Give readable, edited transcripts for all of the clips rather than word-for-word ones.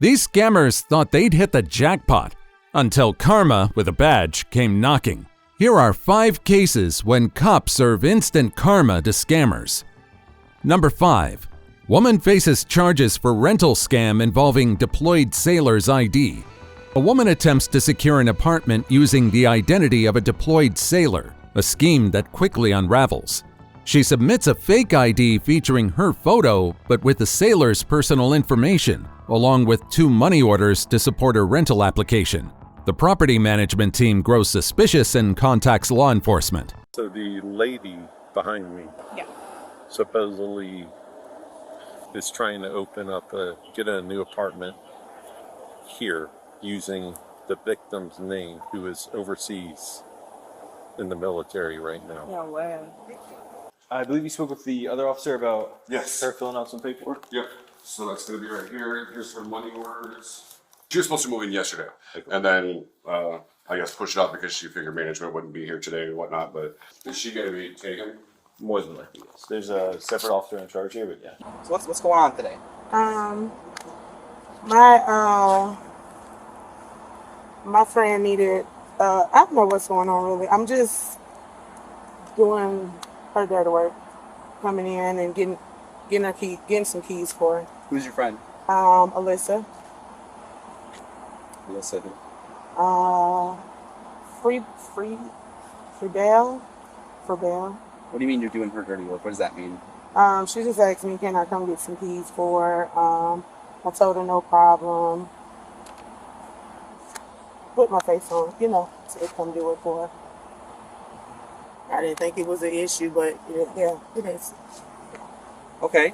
These scammers thought they'd hit the jackpot until karma with a badge came knocking. Here are 5 cases when cops serve instant karma to scammers. Number 5. Woman faces charges for rental scam involving deployed sailor's ID. A woman attempts to secure an apartment using the identity of a deployed sailor, a scheme that quickly unravels. She submits a fake ID featuring her photo, but with the sailor's personal information, along with 2 money orders to support her rental application. The property management team grows suspicious and contacts law enforcement. So the lady behind me, Yeah. supposedly is trying to get a new apartment here using the victim's name, who is overseas in the military right now. No way. I believe you spoke with the other officer about Yes. her filling out some paperwork. Yep. So that's gonna be right here. Here's her money orders. She was supposed to move in yesterday, and then I guess push it up because she figured management wouldn't be here today and whatnot. But is she gonna be taken? More than likely, yes. There's a separate officer in charge here, but yeah. So what's going on today? My friend needed, I don't know what's going on really. I'm just doing her dirty work, coming in and getting some keys for her. Who's your friend? Alyssa. Alyssa. Fridell. What do you mean you're doing her dirty work? What does that mean? She just asked me, can I come get some keys for her? I told her no problem. Put my face on, to come do it for her. I didn't think it was an issue, but yeah, it is. Okay.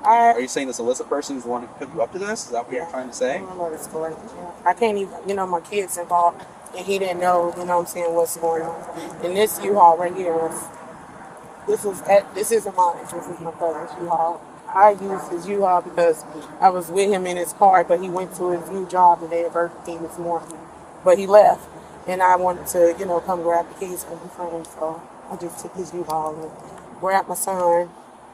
Are you saying this Alyssa person is the one who put you up to this? Is that what you're trying to say? I don't know the story. Yeah. I can't even, my kid's involved, and he didn't know, what's going on. And this U-Haul right here, this isn't mine. This is my brother's U-Haul. I used his U-Haul because I was with him in his car, but he went to his new job today at Burger King this morning. But he left, and I wanted to, come grab the keys from his friend, so I just took his U-Haul and grabbed my son.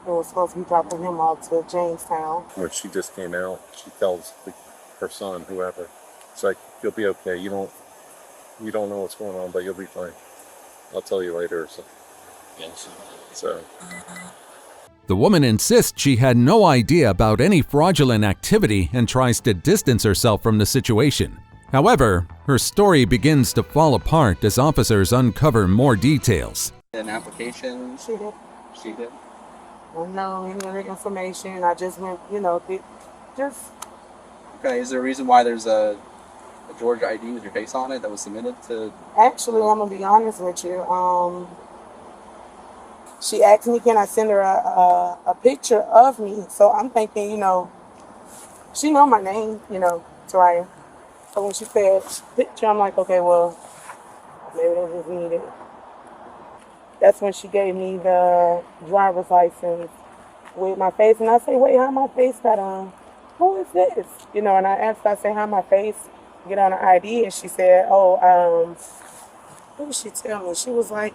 It was supposed to be dropping him off to Jamestown. When she just came out, she tells her son, whoever, it's like, you'll be okay. You don't know what's going on, but you'll be fine. I'll tell you later or something. Yes. So. The woman insists she had no idea about any fraudulent activity and tries to distance herself from the situation. However, her story begins to fall apart as officers uncover more details. An application? She did. She did? I don't know any other information. I just went, just. Okay, is there a reason why there's a Georgia ID with your face on it that was submitted to? Actually, I'm gonna be honest with you. She asked me, can I send her a picture of me? So I'm thinking, she know my name, Taraya. So when she said picture, I'm like, okay, well, maybe they just need it. That's when she gave me the driver's license with my face. And I say, wait, how my face got on? Who is this? And I asked her, I said, how my face get on the ID? And she said, what did she tell me? She was like,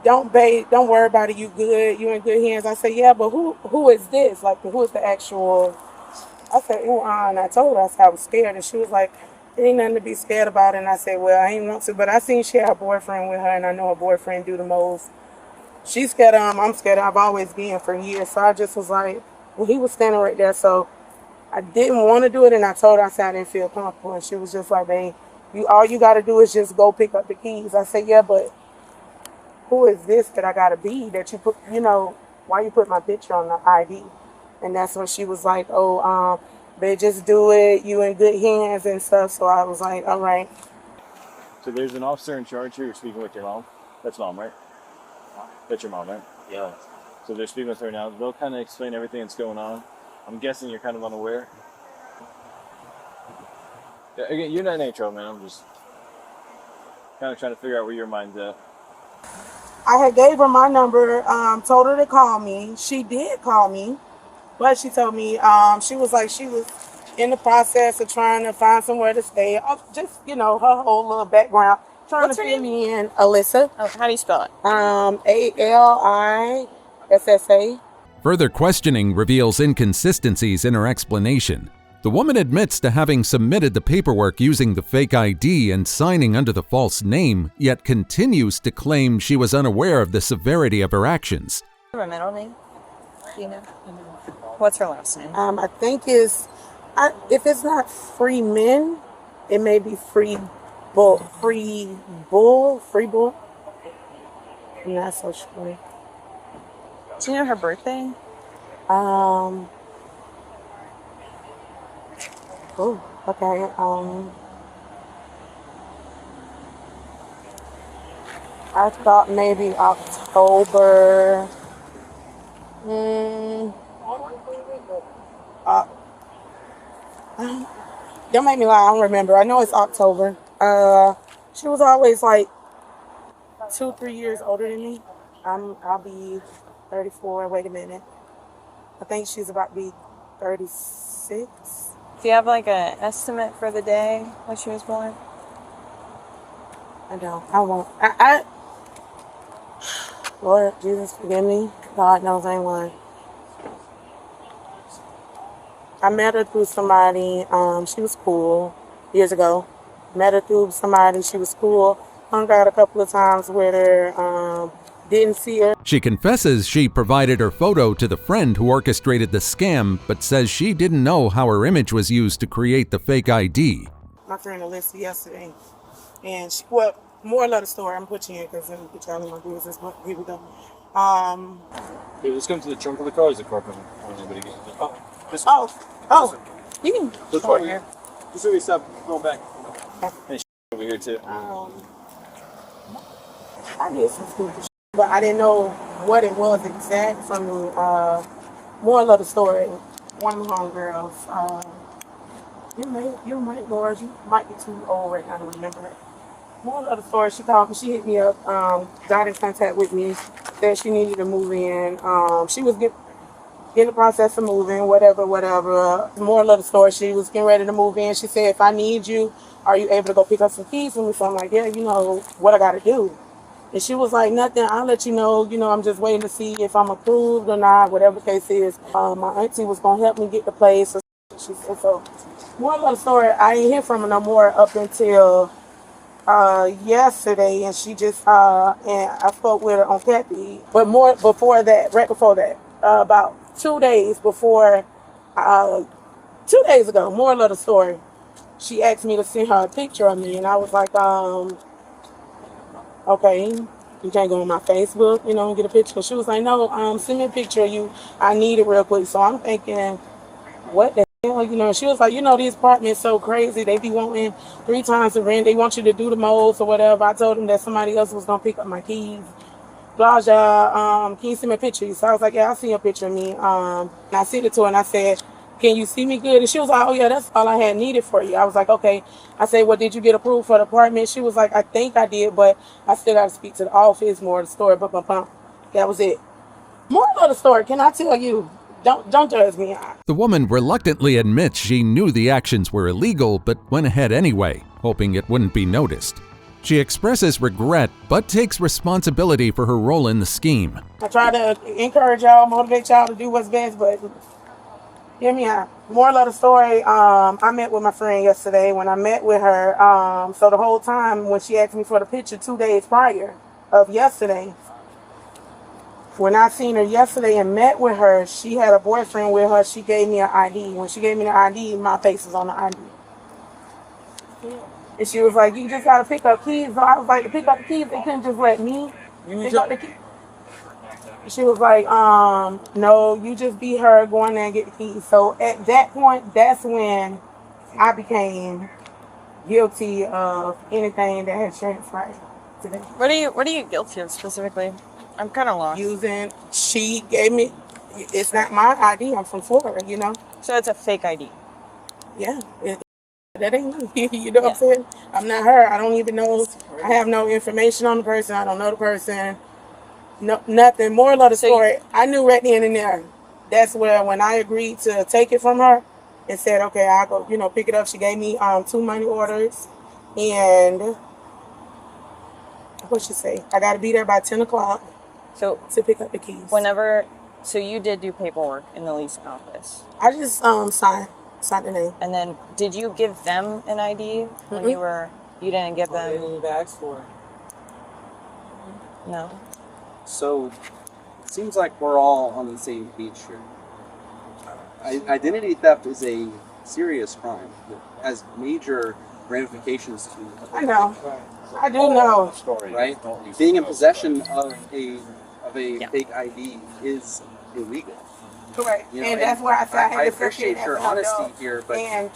don't worry about it, you good, you in good hands. I said, yeah, but who is this? Like, who is the actual? I said, and I told her, I was scared. And she was like, there ain't nothing to be scared about. And I said, well, I ain't want to, but I seen she had a boyfriend with her, and I know her boyfriend do the most. She's scared of him, I'm scared of him. I've always been for years. So I just was like, well, he was standing right there, so I didn't want to do it. And I told her, I said, I didn't feel comfortable. And she was just like, babe, all you got to do is just go pick up the keys. I said, yeah, but who is this that I got to be that you put, why you put my picture on the ID? And that's when she was like, babe, just do it. You in good hands and stuff. So I was like, all right. So there's an officer in charge here. You're speaking with your mom. That's mom, right? That's your mom, right? Yeah. So they're speaking with her now. They'll kind of explain everything that's going on. I'm guessing you're kind of unaware. Yeah, again, you're not in intro, man. I'm just kind of trying to figure out where your mind's at. I had gave her my number, told her to call me. She did call me, but she told me she was in the process of trying to find somewhere to stay. Just, her whole little background. Trying What's to her fit name? me in. Alyssa. Oh, how do you spell it? Alissa. Further questioning reveals inconsistencies in her explanation. The woman admits to having submitted the paperwork using the fake ID and signing under the false name, yet continues to claim she was unaware of the severity of her actions. Her middle name? Do you know? What's her last name? I think if it's not free men, it may be free bull. I'm not so sure. Do you know her birthday? Oh, okay. I thought maybe October. Don't make me lie, I don't remember. I know it's October. She was always like 2-3 years older than me. I'll be 34. Wait a minute. I think she's about to be 36. Do you have like an estimate for the day when she was born? I don't. I won't. Lord Jesus, forgive me. God knows I ain't lying. I met her through somebody. She was cool years ago. Met her through somebody. She was cool. Hung out a couple of times with her. Didn't see her. She confesses she provided her photo to the friend who orchestrated the scam, but says she didn't know how her image was used to create the fake ID. My friend Alyssa yesterday, and she, well, more of the story. I'm putting you in because I'm telling my business. But here we go. Hey, let's come to the trunk of the car. Is the car coming? You can Look over right here. Just so we stop going back. And over here too. I did some stupid shit, but I didn't know what it was exact from the more of the story. One of the homegirls, you might, Lord, you might be too old right now to remember it. More of the story, she called me, she hit me up, got in contact with me, said she needed to move in. She was in the process of moving, whatever. More of the story, she was getting ready to move in. She said, if I need you, are you able to go pick up some keys for me? So I'm like, yeah, you know what I got to do. And she was like, nothing, I'll let you know. You know, I'm just waiting to see if I'm approved or not, whatever the case is. My auntie was going to help me get the place. She said, so more of the story, I ain't hear from her no more up until yesterday. And she just, and I spoke with her on Kathy. But more before that, right before that, about 2 days before, 2 days ago, more of the story, she asked me to send her a picture of me. And I was like, okay, you can't go on my Facebook, you know, and get a picture. She was like, no, send me a picture of you. I need it real quick. So I'm thinking, what the hell? You know, she was like, you know, these apartments so crazy. They be wanting 3 times the rent. They want you to do the most or whatever. I told them that somebody else was going to pick up my keys. Blah, blah, can you send me a picture? So I was like, yeah, I'll send you a picture of me. And I sent it to her and I said, can you see me good? And she was like, oh yeah, that's all I had needed for you. I was like, okay. I said, well, did you get approved for the apartment? She was like, I think I did, but I still got to speak to the office, more of the story, but that was it. More of the story, can I tell you? Don't judge me. The woman reluctantly admits she knew the actions were illegal, but went ahead anyway, hoping it wouldn't be noticed. She expresses regret, but takes responsibility for her role in the scheme. I try to encourage y'all, motivate y'all to do what's best, but hear me out. More of the story, I met with my friend yesterday. When I met with her, so the whole time when she asked me for the picture 2 days prior of yesterday, when I seen her yesterday and met with her, she had a boyfriend with her. She gave me an ID. When she gave me the ID, my face was on the ID. And she was like, you just got to pick up keys. So I was like, to pick up the keys, they couldn't just let me pick up the keys. She was like, no, you just be her, go in there and get the keys. So at that point, that's when I became guilty of anything that had transpired today. What are you guilty of specifically? I'm kind of lost. She gave me, it's not my ID, I'm from Florida, you know? So it's a fake ID. Yeah, that ain't me, you know what I'm saying? I'm not her, I don't even know, I have no information on the person, I don't know the person. No, nothing. More of the story, I knew right then and there. That's where when I agreed to take it from her and said, okay, I'll go, you know, pick it up. She gave me 2 money orders and what she say? I got to be there by 10 o'clock to pick up the keys. So you did do paperwork in the leasing office? I just signed. It's not the name. And then, did you give them an ID when you were? You didn't give them. They didn't ask for it. No. So it seems like we're all on the same page here. Identity theft is a serious crime that has major ramifications to. I know. I do know. Right? Being in possession of a fake ID is illegal. Correct. You know, and that's why I said I had I to appreciate your honesty here, but and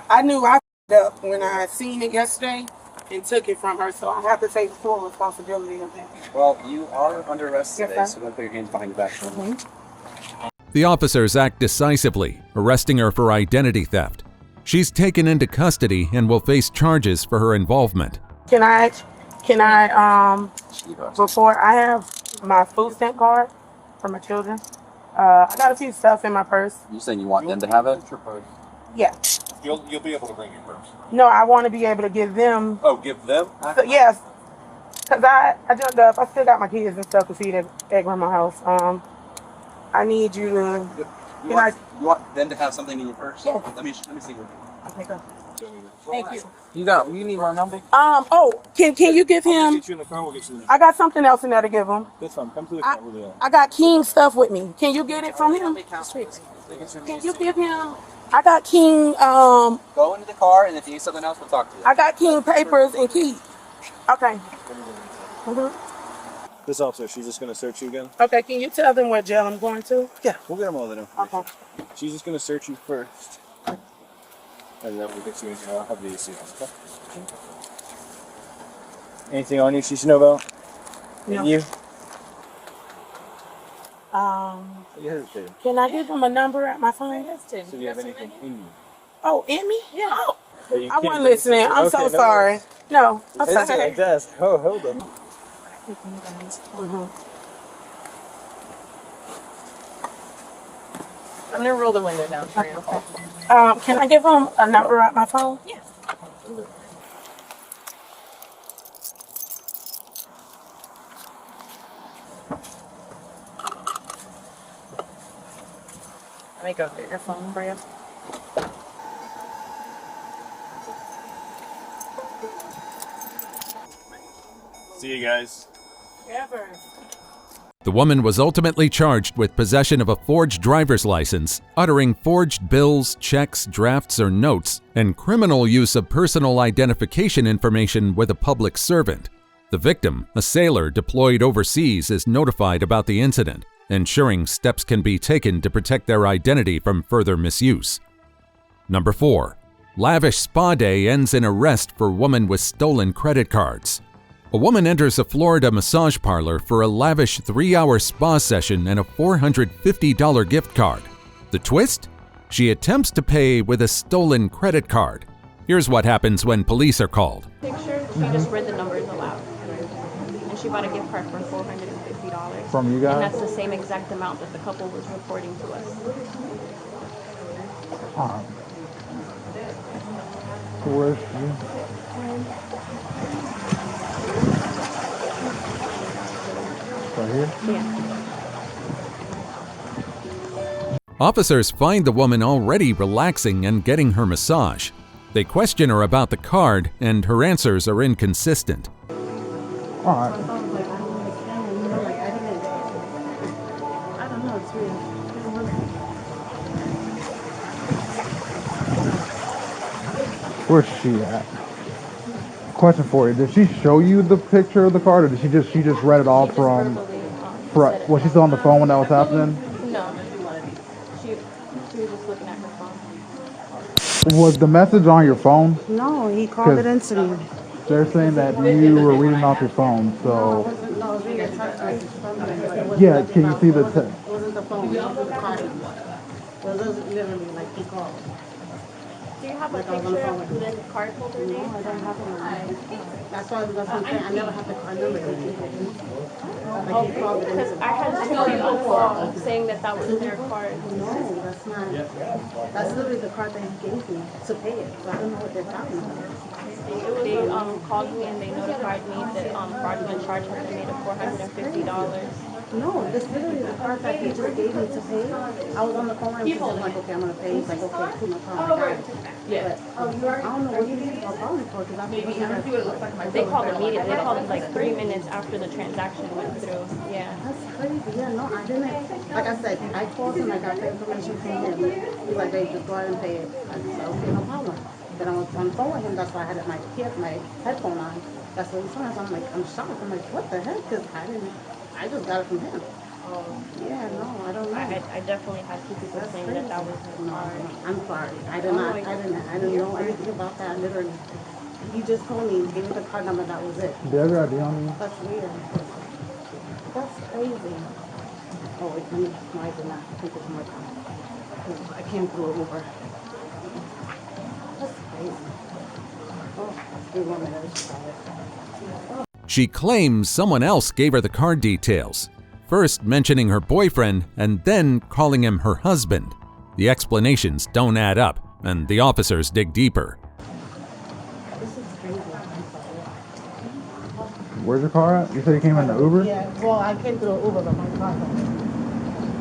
I knew I f***ed up when I seen it yesterday and took it from her, so I have to take full responsibility of that. well, you are under arrest today, Yes, sir. so don't put your hands behind your back. The officers act decisively, arresting her for identity theft. She's taken into custody and will face charges for her involvement. Can I, before I have my food stamp card for my children, I got a few stuff in my purse. You saying you want them to have it? Yeah. You'll be able to bring your purse. No, I want to be able to give them. Oh, give them? So, yes, because I jumped up. I still got my kids and stuff to feed at grandma's house. I need you to. You want them to have something in your purse? Yes. Let me see what. Okay, go. Thank you. You need my number? Oh, can you give him? Get you in the car. We'll get you in the I got something else in there to give him. That's fine. Come to the car. We'll do that. I got King stuff with me. Can you get it from him? Can you give him? I got King. Go into the car, and if you need something else, we'll talk to you. I got King papers and keys. Okay. This officer, she's just gonna search you again. Okay. Can you tell them what jail I'm going to? Yeah, we'll get them all that information. Okay. She's just gonna search you first, and then we'll get you in here. I'll have the AC on. Okay? Anything on you she should know about? No. And you? Um, You hesitated. can I give them a number at my phone? So do you have anything in you? Oh, in me? Yeah. Oh, That you I can't wasn't do? listening. I'm so Okay, no sorry. worries. No, I'm Hesitate sorry. like that. Oh, hold on. I'm gonna roll the window down for you. Can I give them a number at my phone? Yeah. Let me go get your phone for you. See you guys. Ever. The woman was ultimately charged with possession of a forged driver's license, uttering forged bills, checks, drafts, or notes, and criminal use of personal identification information with a public servant. The victim, a sailor deployed overseas, is notified about the incident, ensuring steps can be taken to protect their identity from further misuse. Number 4. Lavish spa day ends in arrest for woman with stolen credit cards. A woman enters a Florida massage parlor for a lavish 3-hour spa session and a $450 gift card. The twist? She attempts to pay with a stolen credit card. Here's what happens when police are called. Picture, she just read the numbers aloud. And she bought a gift card for $450. From you guys? And that's the same exact amount that the couple was reporting to us. Where's she? Right here? Yeah. Officers find the woman already relaxing and getting her massage. They question her about the card, and her answers are inconsistent. Alright. Where's she at? Question for you. Did she show you the picture of the card, or did she just read it all from... Was she still on the phone when that was happening? No. She was just looking at her phone. Was the message on your phone? No, he called it instantly. They're saying that you were reading off your phone, so... No, I was reading a text message from him. Yeah, can you see the text? It wasn't the phone, it was the card. It was literally like he called. Do you have a picture of who the card holder name? I don't have it on my... That's what I'm saying. I never have the card number. Like he called it Because I had somebody on the phone saying that that was their card. No, that's not. That's literally the card that he gave me to pay it. So I don't know what they're talking about. They called me and they notified me that fraudulent charge had been made of $450. No, this literally the card that he just gave me to pay. I was on the phone and he's just like, okay, I'm gonna pay. He's like, okay, put my card. I got it. But I don't know what he was calling for because I Maybe see what it looks like. They called immediately. They called like 3 minutes after the transaction went through. Yeah. That's crazy. Yeah, no, I didn't. Like I said, I called him. I got the information from him. He's like, babe, just go ahead and pay it. I said, okay, no problem. Then I was on the phone with him. That's why I had my headphone on. That's what he told us. I'm like, I'm shocked. I'm like, what the heck? Because I just got it from him. Yeah, no, I don't know. I definitely had 2 people saying that was his card. I'm sorry. I didn't know anything about that. Literally, he just told me, gave me the card number. That was it. Do you have your ID on you? That's weird. That's crazy. Oh, wait, no, I did not. Take this more time. I came through an Uber. That's crazy. Oh, let's do 1 minute. Let's try it. She claims someone else gave her the card details, first mentioning her boyfriend and then calling him her husband. The explanations don't add up, and the officers dig deeper. This is crazy. I'm sorry. Where's your car at? You said you came in the Uber? Yeah, well, I came through an Uber, but my car.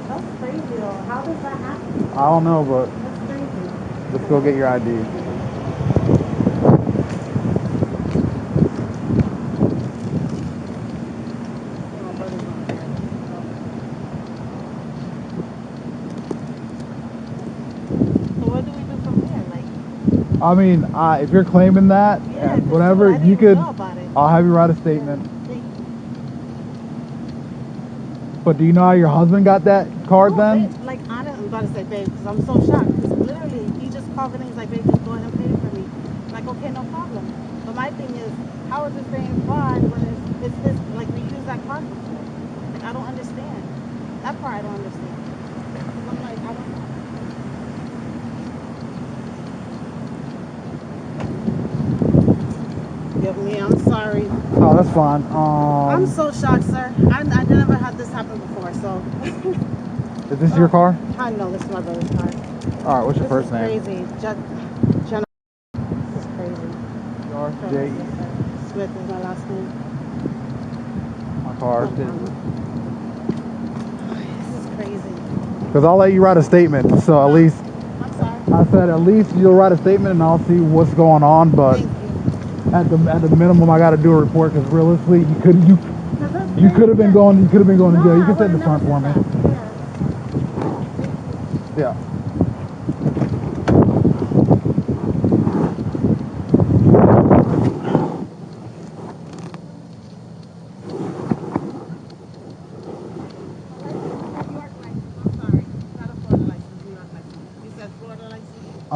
That's crazy, though. How does that happen? I don't know, but That's crazy. let's go get your ID. I mean, if you're claiming that and whatever, you could. I'll have you write a statement. But do you know how your husband got that card then? Babe, like, I'm about to say, babe, because I'm so shocked. Because literally, he just called me and he's like, babe, just go ahead and pay it for me. I'm like, okay, no problem. But my thing is, how is it saying fraud when it's his, like, we use that card before? Like, I don't understand. That part I don't understand. 'Cause I'm like, I don't know. Forgive me, I'm sorry. Oh, that's fine. I'm so shocked, sir. I never had this happen before, so. Is this your car? I know this is my brother's car. All right, what's your first name? Crazy. Jenna. This is crazy. J. Smith is my last name. My car. This is crazy. Because I'll let you write a statement. So at least. I'm sorry. I said at least you'll write a statement and I'll see what's going on. But at the minimum, I got to do a report because realistically, you could have been going to jail. You can sit in the front for me. Yeah.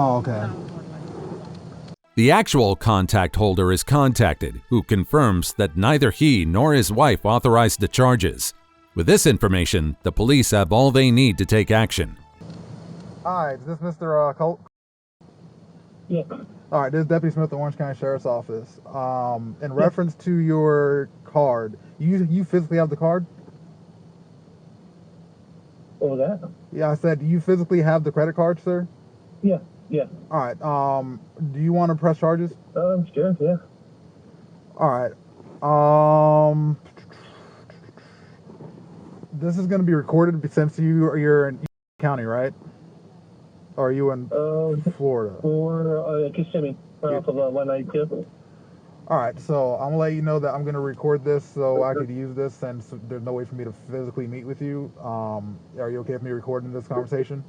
Oh, okay. The actual contact holder is contacted, who confirms that neither he nor his wife authorized the charges. With this information, the police have all they need to take action. Hi, is this Mr. Colt? Yeah. All right, this is Deputy Smith, the Orange County Sheriff's Office. In reference to your card, you physically have the card? What was that? Yeah, I said, do you physically have the credit card, sir? Yeah, yeah. All right. Do you want to press charges? Sure, yeah. All right. This is going to be recorded since you're in county, right? Or are you in Florida? Or Kissimmee, right off of 192. All right, so I'm gonna let you know that I'm gonna record this so I could use this, and there's no way for me to physically meet with you. Are you okay with me recording this conversation?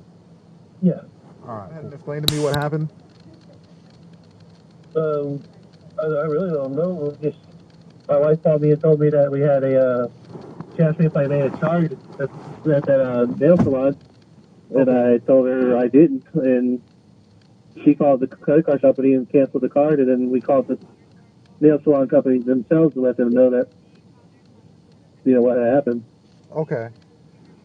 Yeah. All right. And explain to me what happened. I really don't know. Just my wife called me and told me that we had she asked me if I made a charge at that nail salon, and I told her I didn't, and she called the credit card company and canceled the card, and then we called the nail salon companies themselves to let them know that, what had happened. Okay.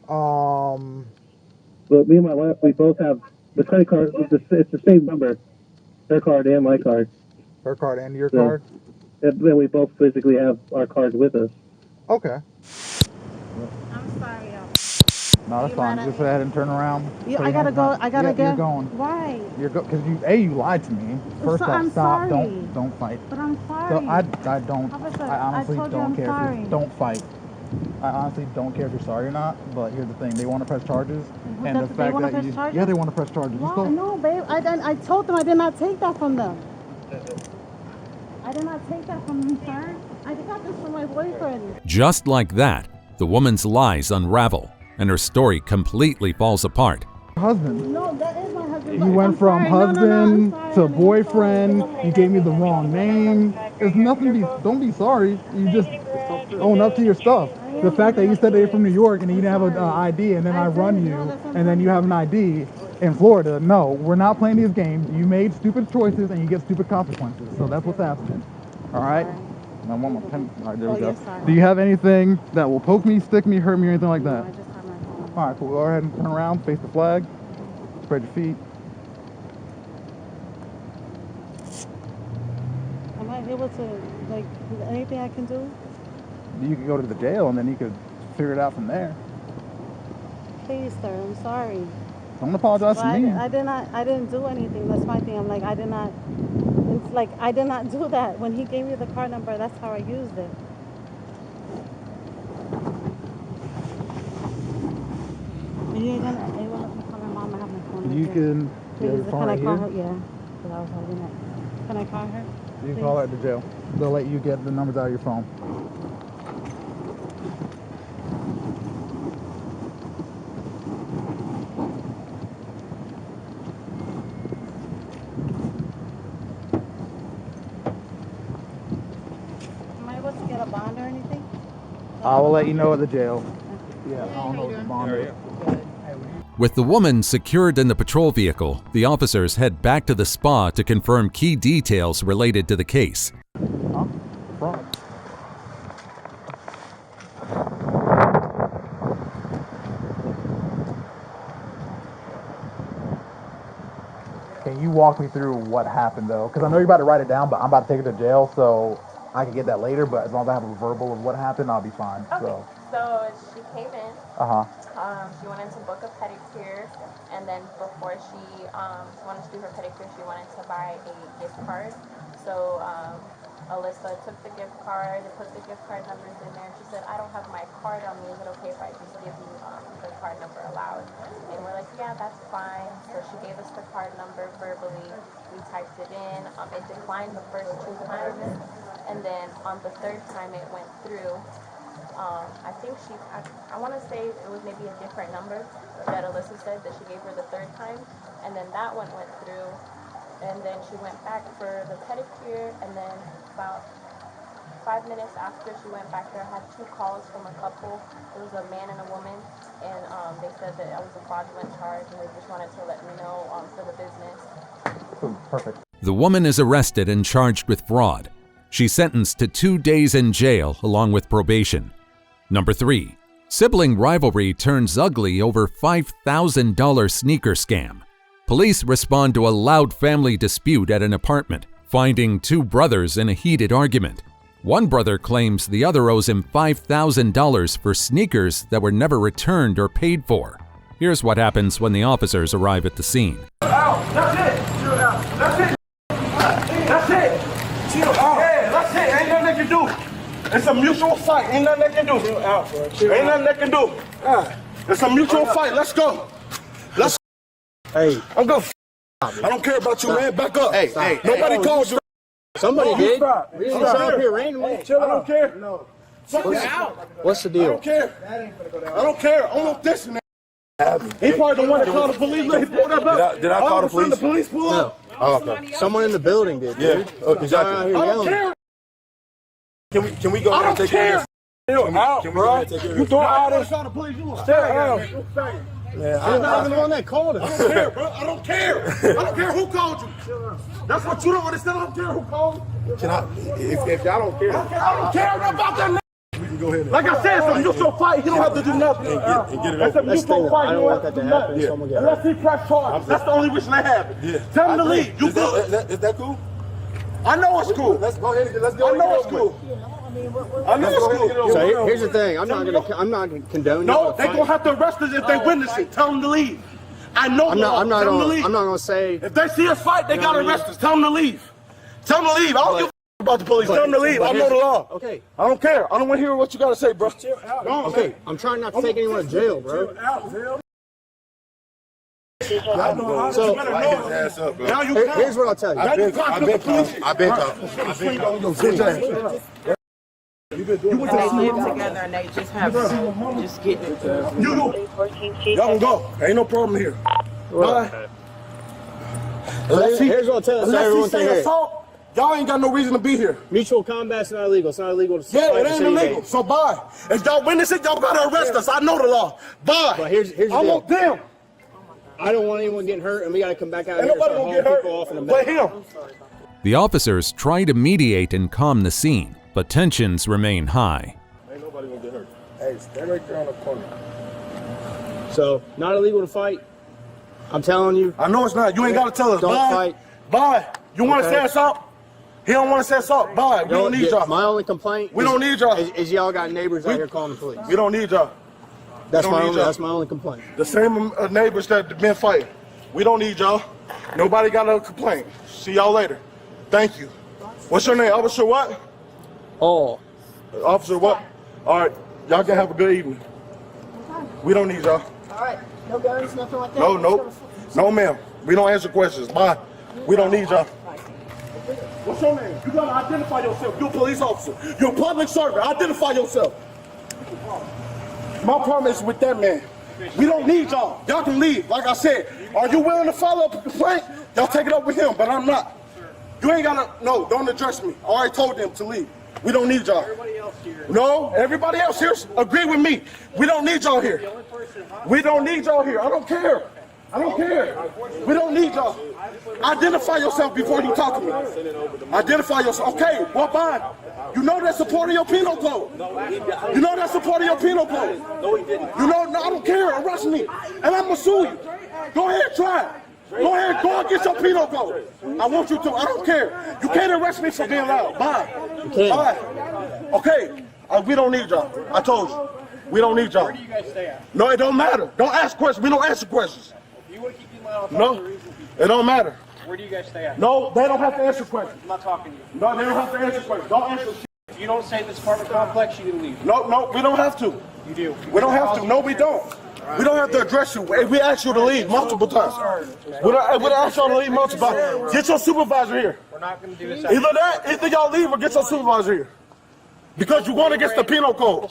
But me and my wife, we both have the credit card. It's the same number, her card and my card. Her card and your card? And then we both physically have our cards with us. Okay. I'm sorry, y'all. No, that's fine. Just go ahead and turn around. Yeah, I gotta go. I gotta go. You're going. Why? Because you lied to me. First off, I'm stop. sorry. Don't fight. But I'm sorry. So I honestly Officer, don't care. sorry. Don't fight. I honestly don't care if you're sorry or not, but here's the thing: they want to press charges, and the They fact wanna that press charges? yeah, they want to press charges. Why? So, No, babe. I told them I did not take that from them. I did not take that from them, sir. I got this from my boyfriend. Just like that, the woman's lies unravel, and her story completely falls apart. husband. No, that is my husband. You went from husband to boyfriend. You gave me the wrong name. There's nothing to be. Don't be sorry. You just own up to your stuff. The fact that you said they're from New York and you didn't have an ID, and then I run you, and then you have an ID in Florida. No, we're not playing these games. You made stupid choices, and you get stupid consequences. So that's what's happening. All right. And I want my pen. All right, there we go. Do you have anything that will poke me, stick me, hurt me, or anything like that? I just have my phone. All right, cool. Go ahead and turn around, face the flag, spread your feet. Am I able to, like, anything I can do? You could go to the jail, and then you could figure it out from there. Please, sir. I'm sorry. Don't apologize to me. I didn't do anything. That's my thing. I'm like, I did not. It's like I did not do that. When he gave me the card number, that's how I used it. Are you gonna let me call my mom? I have my phone. Right You there. can. Please, Your phone can I right call here. her? Yeah, because I was holding it. Can I call her? You can call her at the jail. They'll let you get the numbers out of your phone. Am I able to get a bond or anything? I will let you know at the jail. Yeah, I don't know what the bond is. With the woman secured in the patrol vehicle, the officers head back to the spa to confirm key details related to the case. Huh? Fraud. Can you walk me through what happened though? Because I know you're about to write it down, but I'm about to take it to jail, so I can get that later. But as long as I have a verbal of what happened, I'll be fine. Okay. So she came in. She wanted to book a pedicure, and then before she wanted to do her pedicure, she wanted to buy a gift card. So Alyssa took the gift card, put the gift card numbers in there, and she said, "I don't have my card on me. Is it okay if I just give you the card number aloud?" And we're like, "Yeah, that's fine." So she gave us the card number verbally. We typed it in. It declined the first 2 times, and then on the 3rd time it went through. I think I want to say it was maybe a different number that Alyssa said that she gave her the 3rd time, and then that one went through, and then she went back for the pedicure, and then about 5 minutes after she went back there, I had 2 calls from a couple. It was a man and a woman, and they said that I was a fraudulent charge, and they just wanted to let me know for the business. Perfect. The woman is arrested and charged with fraud. She's sentenced to 2 days in jail along with probation. Number 3. Sibling rivalry turns ugly over $5,000 sneaker scam. Police respond to a loud family dispute at an apartment, finding 2 brothers in a heated argument. One brother claims the other owes him $5,000 for sneakers that were never returned or paid for. Here's what happens when the officers arrive at the scene. Out. That's it. Chill out. That's it. That's it. Chill out. Yeah, that's it. Ain't nothing they can do. It's a mutual fight. Ain't nothing they can do. Chill out, bro. Ain't nothing they can do. It's a mutual fight. Let's go. Let's. Hey. I'm going. I don't care about you, man. Back up. Hey. Nobody calls you. Somebody did. We didn't show up here randomly. I don't care. No. What's the deal? I don't care. I don't care. I want this, man. He probably the one that called the police. Look, he pulled up. Did I call the police? The police pull up. Oh, okay. Someone in the building did, dude. Yeah. Exactly. I don't care. Can we go ahead and take care of this? You're out, bro. You doing all this? Stay out. Man, I'm not even the one that called us. I don't care, bro. I don't care. I don't care who called you. That's what you don't understand. I don't care who called you. Can I? If y'all don't care, I don't care about that. We can go ahead. Like I said, it's a mutual fight. You don't have to do nothing. And get it over. It's a mutual fight. I don't want that to happen. Yeah. Unless he press charges. That's the only reason that happened. Yeah. Tell him to leave. You good? Is that cool? I know it's cool. Let's go ahead and let's go. I know it's cool. I know it's cool. So here's the thing. I'm not gonna condone. No, they gonna have to arrest us if they witness it. Tell them to leave. I know. I'm not gonna say. If they see us fight, they gotta arrest us. Tell them to leave. Tell them to leave. I don't give about the police. Tell them to leave. I know the law. Okay. I don't care. I don't want to hear what you got to say, bro. Okay, I'm trying not to take anyone to jail, bro. So, here's what I'll tell you. I've been They live together and they just have just getting it. Y'all can go. Ain't no problem here. Bye. Here's what I'll tell you. So everyone can hear it. Assault, y'all ain't got no reason to be here. Mutual combat's not illegal. It's not illegal to Yeah, it fight ain't the illegal. So bye. If y'all witness it, y'all gotta arrest us. I know the law. Bye. But here's the I deal. want them. I don't want anyone getting hurt, and we gotta come back out Ain't here nobody and gonna start get hauling hurt. people off in a But minute. him. The officers try to mediate and calm the scene, but tensions remain high. Ain't nobody gonna get hurt. Hey, stay right there on the corner. So, not illegal to fight. I'm telling you. I know it's not. You ain't gotta tell us. Don't Bye. fight. Bye. You want to Okay. say assault? He don't want to say assault. Bye. We don't need y'all. My only complaint We don't need y'all. is y'all got neighbors out here calling the police. We don't need y'all. That's don't my need only, y'all. that's my only complaint. The same neighbors that been fighting. We don't need y'all. Nobody got no complaint. See y'all later. Thank you. What's your name? Officer what? Oh. Officer what? All right. Y'all can have a good evening. We don't need y'all. All right. No guns, nothing like that? No, ma'am. We don't answer questions. Bye. We don't need y'all. What's your name? You gotta identify yourself. You're a police officer. You're a public servant. Identify yourself. My problem is with that man. We don't need y'all. Y'all can leave. Like I said, are you willing to follow up a complaint? Y'all take it up with him, but I'm not. You ain't gotta, no, don't address me. I already told them to leave. We don't need y'all. Everybody else here. No, everybody else here agree with me. We don't need y'all here. We don't need y'all here. I don't care. I don't care. We don't need y'all. Identify yourself before you talk to me. Identify yourself. Okay, well, fine. You know that's a part of your penal code. You know that's a part of your penal code. No, he didn't. You know, no, I don't care. Arrest me. And I'm going to sue you. Go ahead, try it. Go ahead, go and get your penal code. I want you to. I don't care. You can't arrest me for being loud. Bye. Bye. Okay. We don't need y'all. I told you. We don't need y'all. Where do you guys stay at? No, it don't matter. Don't ask questions. We don't answer questions. If you want to keep your mind off No, it don't matter. where do you guys stay at? No, they don't have to answer questions. I'm not talking to you. No, they don't have to answer questions. Don't answer shit. If you don't stay at this apartment complex, you can leave. No, we don't have to. You do. We don't have to. No, we don't. We don't have to address you. We asked you to leave multiple times. We don't ask y'all to leave multiple times. Get your supervisor here. We're not going to do this. Either y'all leave or get your supervisor here. Because you're going against the penal code.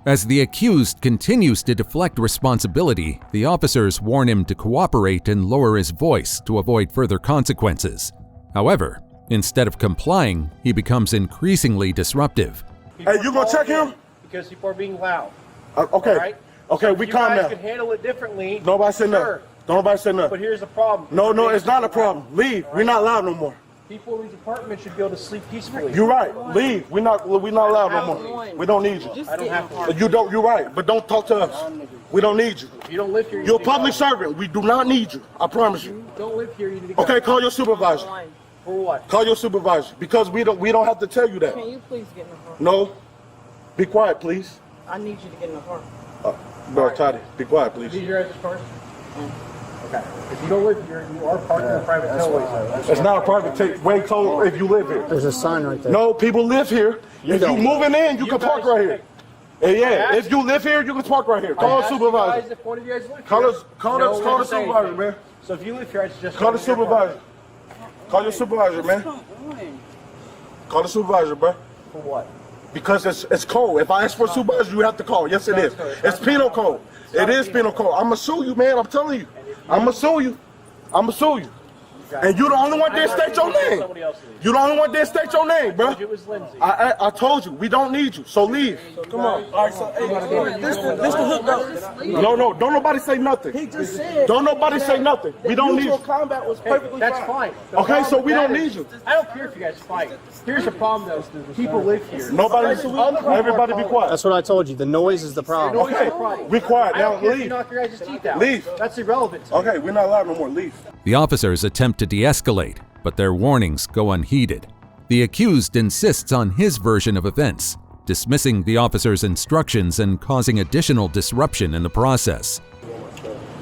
As the accused continues to deflect responsibility, the officers warn him to cooperate and lower his voice to avoid further consequences. However, instead of complying, he becomes increasingly disruptive. Hey, you gonna check him? Because people are being loud. Okay. All right? Okay, So we you calm guys down. can handle it differently. Nobody said nothing. Sure. Nobody said But nothing. here's the problem. No, it's not a problem. Leave. We're not loud no more. People in these apartments should be able to sleep peacefully. You're right. Leave. We're not loud no more. We don't need you. I don't have to. You don't. You're right. But don't talk to us. We don't need you. If you don't live here, you You're a need to public go. servant. We do not need you. I promise you. Don't live here, you need to go. Okay, call your supervisor. For what? Call your supervisor because we don't have to tell you that. Can you please get in the car? No. Be quiet, please. I need you to get in the car. Bro, Toddy, be quiet, please. These your guys' cars? Okay. If you don't live here, you are parking in private tailways. It's not a private way code if you live here. There's a sign right there. No, people live here. If you moving in, you can park right here. Yeah, if you live here, you can park right here. Call a supervisor. If one of you guys live Call here, call the supervisor, man. So if you live here, I suggest Call the supervisor. Call your supervisor, man. Call the supervisor, bro. For what? Because it's code. If I ask for a supervisor, you have to call. Yes, it is. It's penal code. It is penal code. I'm gonna sue you, man. I'm telling you. I'm gonna sue you. I'm gonna sue you. And you the only one that state your name. You the only one that state your name, bro. It was Lindsay. I told you, we don't need you. So leave. Come on. All right, so hey, this the hook though. No, don't nobody say nothing. He just said. Don't nobody say nothing. We don't need Mutual you. combat was perfectly That's fine. fine. Okay, so we don't need you. I don't care if you guys fight. Here's the problem though. People live here. Nobody, everybody be quiet. That's what I told you. The noise is the problem. Okay, be quiet. I Now don't care if you leave. knock your guys' teeth out. Leave. That's irrelevant. to me. Okay, we're not allowed no more. Leave. The officers attempt to de-escalate, but their warnings go unheeded. The accused insists on his version of events, dismissing the officer's instructions and causing additional disruption in the process.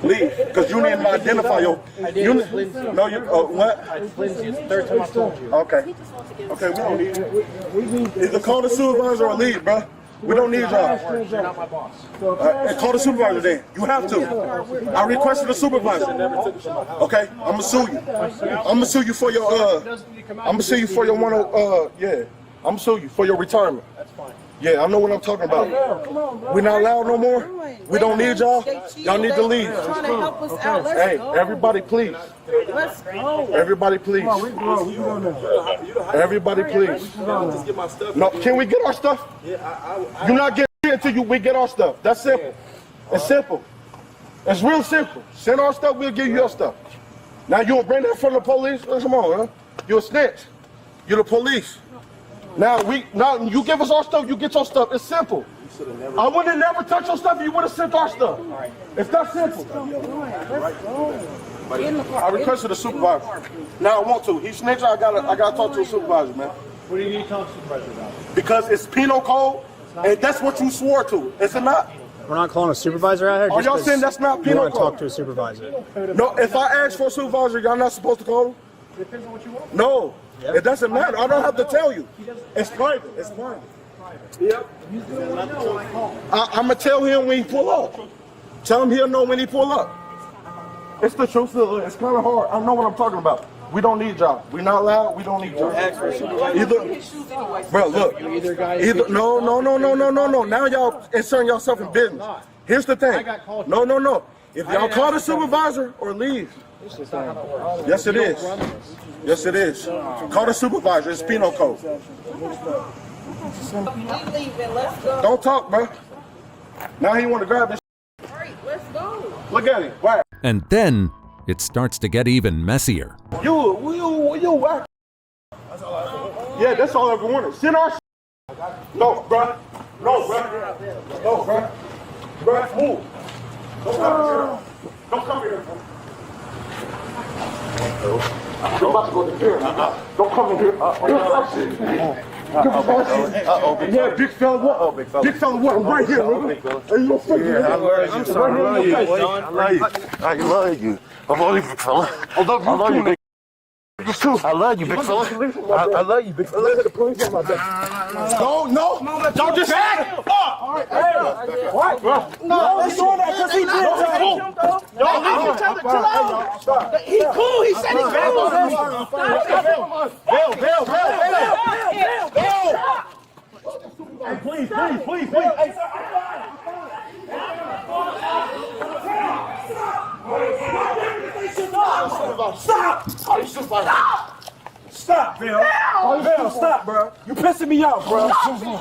Leave, because you need to identify your. I did. You, Lindsay. no, you. What? Lindsay, it's the third time I've told you. Okay. Okay, we don't need you. Either call the supervisor or leave, bro. We don't need y'all. You're not my boss. And call the supervisor then. You have to. I requested a supervisor. Okay, I'm gonna sue you. I'm gonna sue you for your I'm gonna sue you for your yeah. I'm gonna sue you for your retirement. That's fine. Yeah, I know what I'm talking about. We're not allowed no more. We don't need y'all. Y'all need to leave. Trying to help us out. Let's Hey, go. everybody please. Let's go. Everybody please. Everybody please. No, can we get our stuff? You're not getting it until we get our stuff. That's simple. It's simple. It's real simple. Send our stuff, we'll give you your stuff. Now you don't bring that from the police? Come on, huh? You're a snitch. You're the police. Now you give us our stuff, you get your stuff. It's simple. I would have never touched your stuff if you would have sent our stuff. It's that simple. I requested a supervisor. Now I want to. He's snitching. I gotta talk to a supervisor, man. What do you need to talk to the supervisor about? Because it's penal code, and that's what you swore to. Is it not? We're not calling a supervisor out here. Are y'all saying that's not penal want to code? talk to a supervisor. No, if I ask for a supervisor, y'all not supposed to call him? Depends on what you want. No, it doesn't matter. I don't have to tell you. It's private. It's private. Yep. I'm gonna tell him when he pull up. Tell him he'll know when he pull up. It's the truth. It's kind of hard. I know what I'm talking about. We don't need y'all. We're not loud. We don't need y'all. Bro, look. No. Now y'all inserting yourself in business. Here's the thing. No. If y'all call the supervisor or leave. Yes, it is. Yes, it is. Call the supervisor. It's penal code. Don't talk, bro. Now he want to grab this. All right, let's go. Look at him. Right. And then it starts to get even messier. You. Yeah, that's all I ever wanted. Send our. No, bro. No, bro. Bro, move. Don't come here. You're about to go to jail. Don't come in here. Yeah, big fella, what? Big fella, what? I'm right here, nigga. Hey, you don't fucking I'm sorry. I love you, I love you. I love you, big fella. I love you, big. I love you, big fella. I love you, big fella. The police on my back. No. Don't just back up. All right, what? No, he's doing that because he did. Y'all leave each other. Chill out. He cool. He said he's cool. Bill. Hey, please. Stop, Bill. Bill, stop, bro. You pissing me off, bro.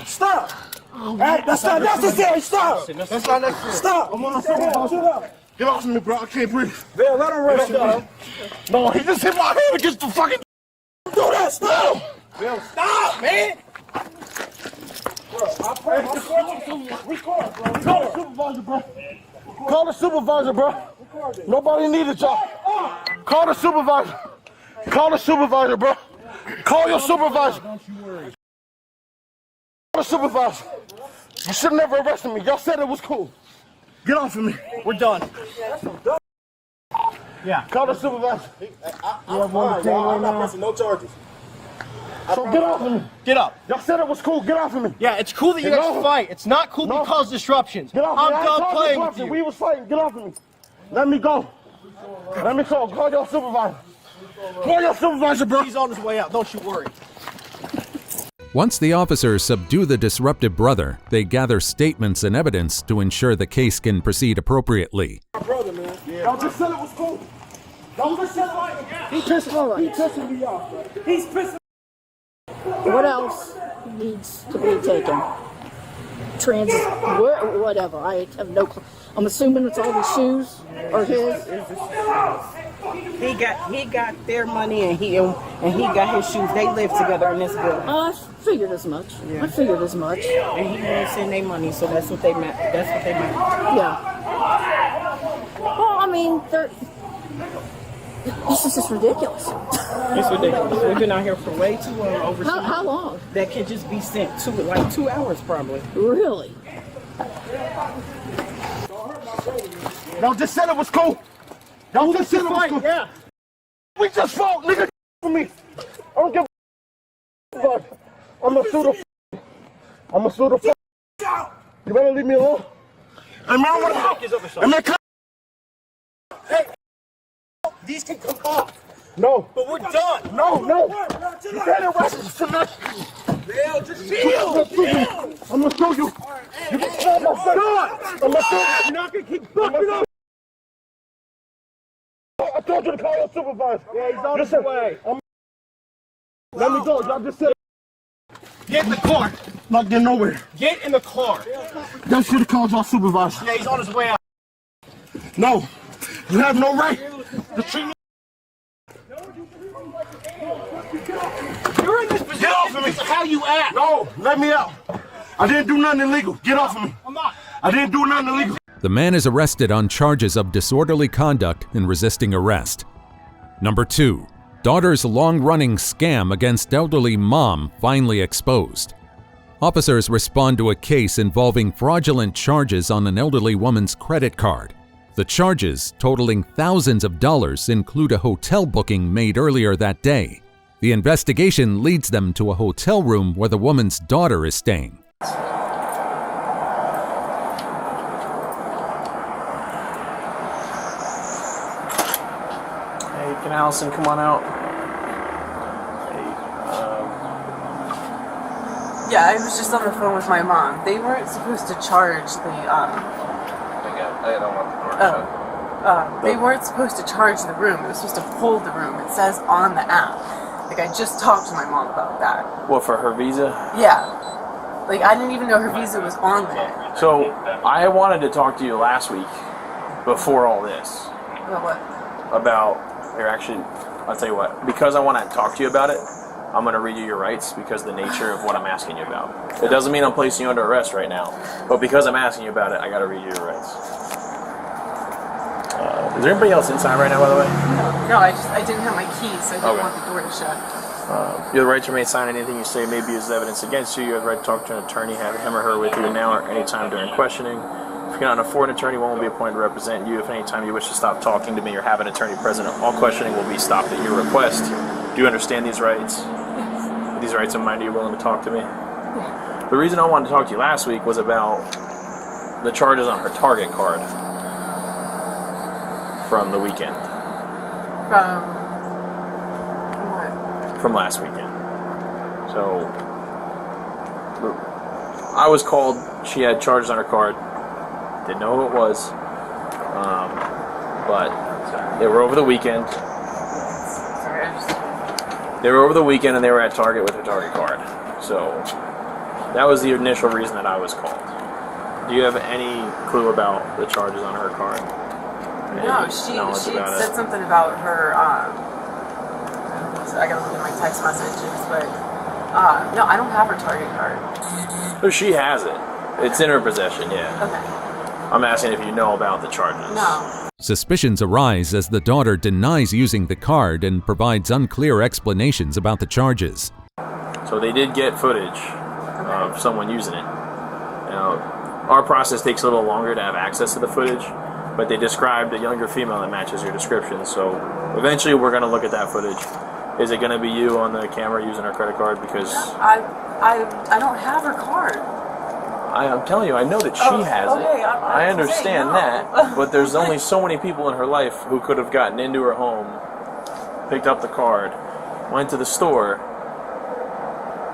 Stop. Hey, that's not necessary. Stop. That's not necessary. Stop. I'm on the phone. Chill out. Get off of me, bro. I can't breathe. Bill, let him rush you. No, he just hit my head against the fucking. Do that. Stop. Bill, stop, man. Call the supervisor, bro. Nobody needed y'all. Call the supervisor. Bro. Call your supervisor. Don't you worry. Call the supervisor. You should never arrested me. Y'all said it was cool. Get off of me. We're done. Yeah. Call the supervisor. I'm not pressing no charges. So get off of me. Get up. Y'all said it was cool. Get off of me. Yeah, it's cool that you guys fight. It's not cool to cause disruptions. Get off of me. I'm done playing with you. We was fighting. Get off of me. Let me go. Call your supervisor. Call your supervisor, bro. He's on his way out. Don't you worry. Once the officers subdue the disruptive brother, they gather statements and evidence to ensure the case can proceed appropriately. My brother, man. Y'all just said it was cool. Y'all just said it was He's pissing me off, bro. He's pissing. What else needs to be taken? Transit, whatever. I have no clue. I'm assuming it's all the shoes or his. He got their money and he got his shoes. They live together in this building. I figured as much. Yeah. I figured as much. And he won't send their money, so that's what they meant. Yeah. Well, I mean, this is just ridiculous. It's ridiculous. We've been out here for way too long. Over how long? That can just be sent to like 2 hours probably. Really? Y'all just said it was cool. Y'all just said it was cool. Yeah. We just fought, nigga. For me. I don't give a fuck. I'ma sue the fuck. You better leave me alone. And man, what the fuck is up with something? Hey, these can come off. No. But we're done. No. You can't arrest us for nothing. Bill, just chill. I'm gonna show you. You can stand up. I'm gonna show you. You're not gonna keep fucking up. I told you to call your supervisor. Yeah, he's on his way. Let me go. Y'all just said. Get in the car. Not getting nowhere. Get in the car. Y'all should have called your supervisor. Yeah, he's on his way out. No. You have no right to treat me. You're in this position. Get off of me. How you act. No, let me out. I didn't do nothing illegal. Get off of me. I'm not. I didn't do nothing illegal. The man is arrested on charges of disorderly conduct and resisting arrest. Number 2. Daughter's long-running scam against elderly mom finally exposed. Officers respond to a case involving fraudulent charges on an elderly woman's credit card. The charges, totaling thousands of dollars, include a hotel booking made earlier that day. The investigation leads them to a hotel room where the woman's daughter is staying. Can Allison come on out? Yeah, I was just on the phone with my mom. They weren't supposed to charge the, I don't want the door they weren't supposed to charge the room. It was supposed to hold the room. It says on the app. Like, I just talked to my mom about that. What, for her visa? Yeah. Like, I didn't even know her visa was on there. So, I wanted to talk to you last week, before all this. About what? About, here, actually, I'll tell you what. Because I want to talk to you about it, I'm going to read you your rights because of the nature of what I'm asking you about. It doesn't mean I'm placing you under arrest right now, but because I'm asking you about it, I got to read you your rights. Is there anybody else inside right now, by the way? No, I didn't have my keys, so I didn't want the door to shut. You have the right to remain silent. Anything you say may be used as evidence against you. You have the right to talk to an attorney, have him or her with you now or any time during questioning. If you cannot afford an attorney, one will be appointed to represent you. If any time you wish to stop talking to me or have an attorney present, all questioning will be stopped at your request. Do you understand these rights? Yes. These rights of mine, are you willing to talk to me? Yeah. The reason I wanted to talk to you last week was about the charges on her Target card from the weekend. From last weekend. So, I was called. She had charges on her card. Didn't know who it was. But they were over the weekend. They were over the weekend and they were at Target with her Target card. So, that was the initial reason that I was called. Do you have any clue about the charges on her card? No, she said something about her, I gotta look at my text messages, but, no, I don't have her Target card. Oh, she has it. It's in her possession, yeah. Okay. I'm asking if you know about the charges. No. Suspicions arise as the daughter denies using the card and provides unclear explanations about the charges. So they did get footage of someone using it. Now, our process takes a little longer to have access to the footage, but they described a younger female that matches your description. So eventually we're going to look at that footage. Is it going to be you on the camera using her credit card? Because I don't have her card. I'm telling you, I know that she has it. I understand that, but there's only so many people in her life who could have gotten into her home, picked up the card, went to the store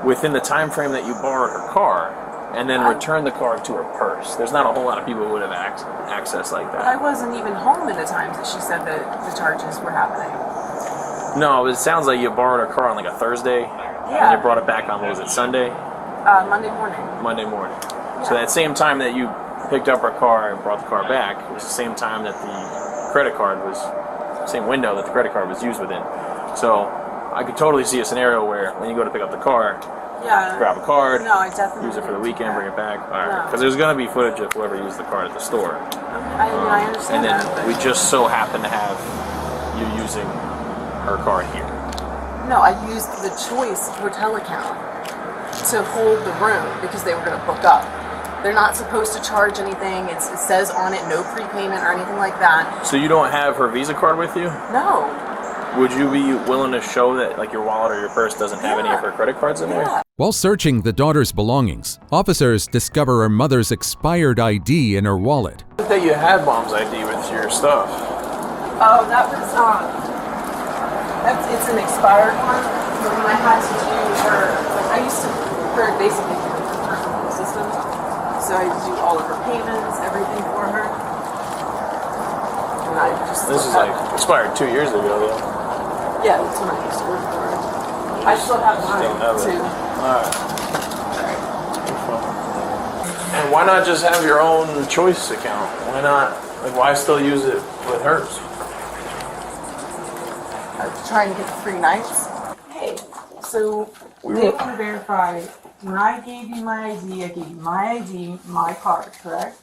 within the time frame that you borrowed her car, and then returned the card to her purse. There's not a whole lot of people who would have access like that. I wasn't even home at the times that she said that the charges were happening. No, it sounds like you borrowed her car on like a Thursday, and you brought it back on, what was it, Sunday? Monday morning. Monday morning. So that same time that you picked up her car and brought the car back was the same time that the credit card was, same window that the credit card was used within. So I could totally see a scenario where when you go to pick up the car, grab a card, I definitely use it for the weekend, bring it back. Because there's going to be footage of whoever used the card at the store. I understand and then we just so happen to have you using her card here. No, I used the Choice hotel account to hold the room because they were going to book up. They're not supposed to charge anything. It says on it no prepayment or anything like that. So you don't have her Visa card with you? No. Would you be willing to show that like your wallet or your purse doesn't have any of her credit cards in there? While searching the daughter's belongings, officers discover her mother's expired ID in her wallet. That you had mom's ID with your stuff. Oh, that was it's an expired one. But when I had to do her, like I used to her basically do her personal system. So I do all of her payments, everything for her. And I just This is like expired 2 years ago though. yeah, that's when I used to work for her. I still have mine too. Alright. And why not just have your own choice account? Why not? Like, why still use it with hers? I was trying to get 3 nights. Hey, so they want to verify when I gave you my ID, I gave you my ID, my card, correct?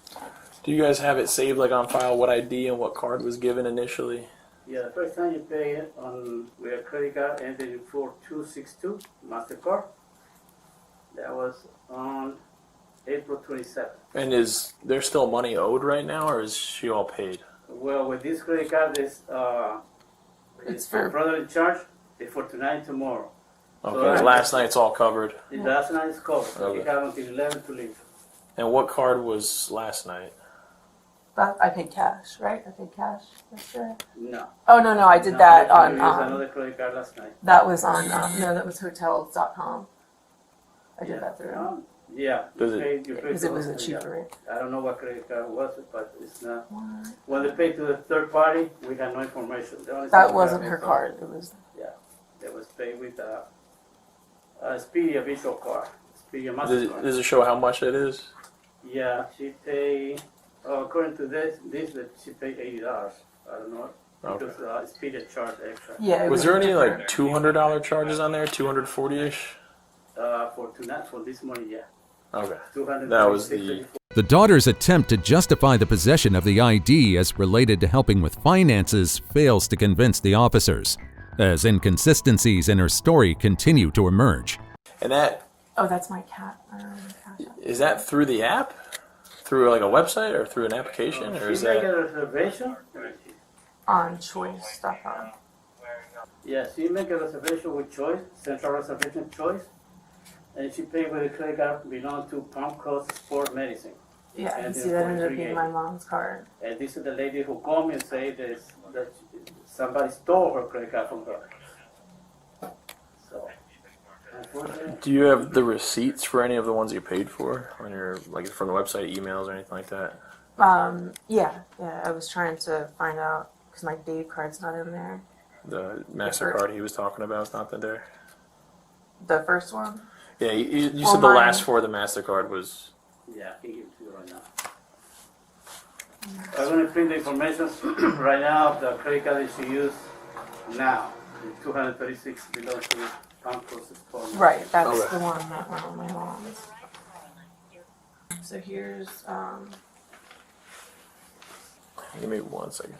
Do you guys have it saved like on file what ID and what card was given initially? Yeah, the first time you pay it on with a credit card ended in 4262 MasterCard. That was on April 27th. And is there still money owed right now, or is she all paid? Well, with this credit card, it's for brother in charge. It's for tonight and tomorrow. Okay, so last night's all covered. The last night is covered. Okay. You have until 11 to leave. And what card was last night? I paid cash, right? I paid cash yesterday. No. Oh no, I did that I on. used another credit card last night. That was on. No, that was hotels.com. I did that through. Yeah. Does it? Because it was a cheaper rate. I don't know what credit card was, but it's not. When they pay to the third party, we have no information. That wasn't her card. It was. Yeah, it was paid with a Expedia visual card. Expedia MasterCard. Does it show how much it is? Yeah, she paid. According to this that she paid $80. I don't know. Okay. Because Expedia charged extra. Yeah. Was there any like $200 charges on there? 240-ish? For tonight, for this morning, yeah. Okay. 200. That was the. The daughter's attempt to justify the possession of the ID as related to helping with finances fails to convince the officers, as inconsistencies in her story continue to emerge. And that. Oh, that's my cat. Is that through the app? Through like a website or through an application, or is She make that? a reservation. On choice.com. Yeah, she make a reservation with Choice, Central Reservation Choice, and she paid with a credit card belong to Palm Coast Sport Medicine. Yeah, I can And see then that ended up 43 being my mom's card. And this is the lady who called me and said that somebody stole her credit card from her. So, unfortunately. Do you have the receipts for any of the ones you paid for on your like from the website, emails, or anything like that? Yeah. I was trying to find out because my Dave card's not in there. The MasterCard he was talking about is not there. The first one. Yeah, you said the last 4 of the MasterCard was. Yeah, I can give it to you right now. I'm going to print the information right now of the credit card that she used now. The 236 belongs to Palm Coast Sport. Right, that's the one that went on my mom's. So here's Give me 1 second.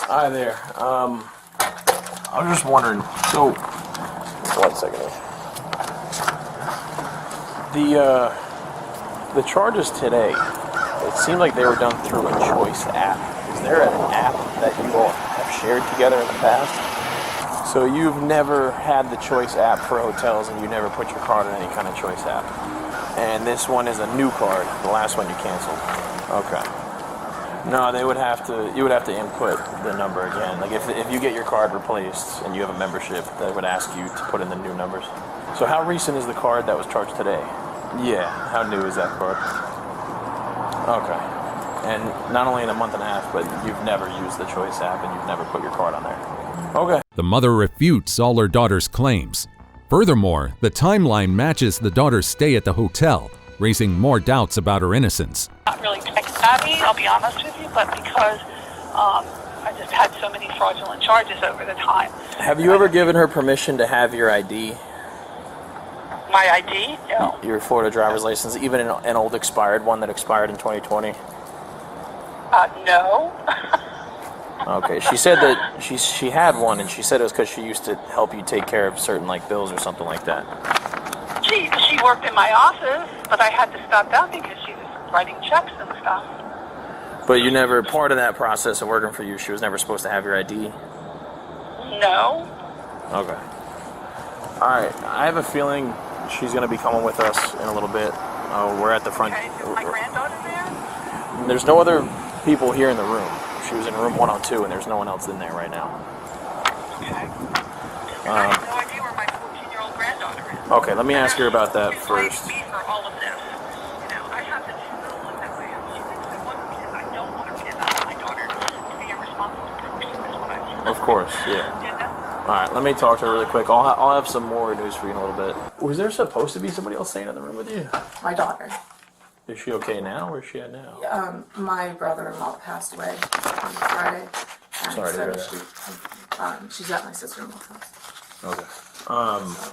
Hi there. I was just wondering. So, 1 second. The charges today. It seemed like they were done through a Choice app. Is there an app that you all have shared together in the past? So you've never had the Choice app for hotels, and you never put your card in any kind of Choice app. And this one is a new card. The last one you canceled. Okay. No, you would have to input the number again. Like if you get your card replaced and you have a membership, they would ask you to put in the new numbers. So how recent is the card that was charged today? Yeah, how new is that card? Okay. And not only in a month and a half, but you've never used the Choice app and you've never put your card on there. Okay. The mother refutes all her daughter's claims. Furthermore, the timeline matches the daughter's stay at the hotel, raising more doubts about her innocence. Not really tech-savvy, I'll be honest with you, but because I just had so many fraudulent charges over the time. Have you ever given her permission to have your ID? My ID? No. Your Florida driver's license, even an old expired one that expired in 2020? No. Okay, she said that she had one, and she said it was because she used to help you take care of certain like bills or something like that. She worked in my office, but I had to stop down because she was writing checks and stuff. But you never, part of that process of working for you, she was never supposed to have your ID? No. Okay. Alright, I have a feeling she's going to be coming with us in a little bit. We're at the front. Okay, is my granddaughter there? There's no other people here in the room. She was in room 102 and there's no one else in there right now. Okay. I have no idea where my 14-year-old granddaughter is. Okay, let me ask her about that She's first. blamed me for all of this. You know, I have the two little ones that way. She thinks I want her kids. I don't want her kids. I want my daughter to be a responsible person. Is what I Of course, yeah. Alright, let me talk to her really quick. I'll have some more news for you in a little bit. Was there supposed to be somebody else staying in the room with you? My daughter. Is she okay now? Where's she at now? My brother-in-law passed away on Friday. And Sorry to so hear that. she's at my sister-in-law's house. Okay.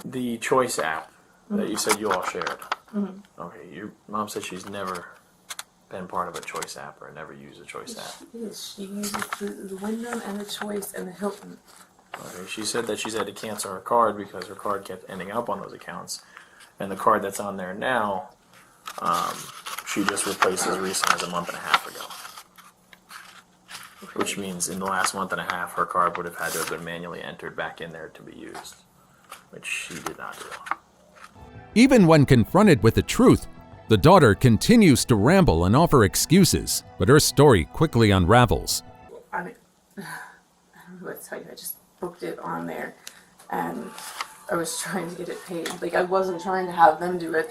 The Choice app that you said you all shared. Mhm. Okay, your mom said she's never been part of a Choice app or never used a Choice app. She uses the Wyndham and the Choice and the Hilton. Okay, she said that she's had to cancel her card because her card kept ending up on those accounts. And the card that's on there now, she just replaced as recent as a month and a half ago. Which means in the last month and a half, her card would have had to have been manually entered back in there to be used, which she did not do. Even when confronted with the truth, the daughter continues to ramble and offer excuses, but her story quickly unravels. I mean, I don't know what to tell you. I just booked it on there, and I was trying to get it paid. Like, I wasn't trying to have them do it.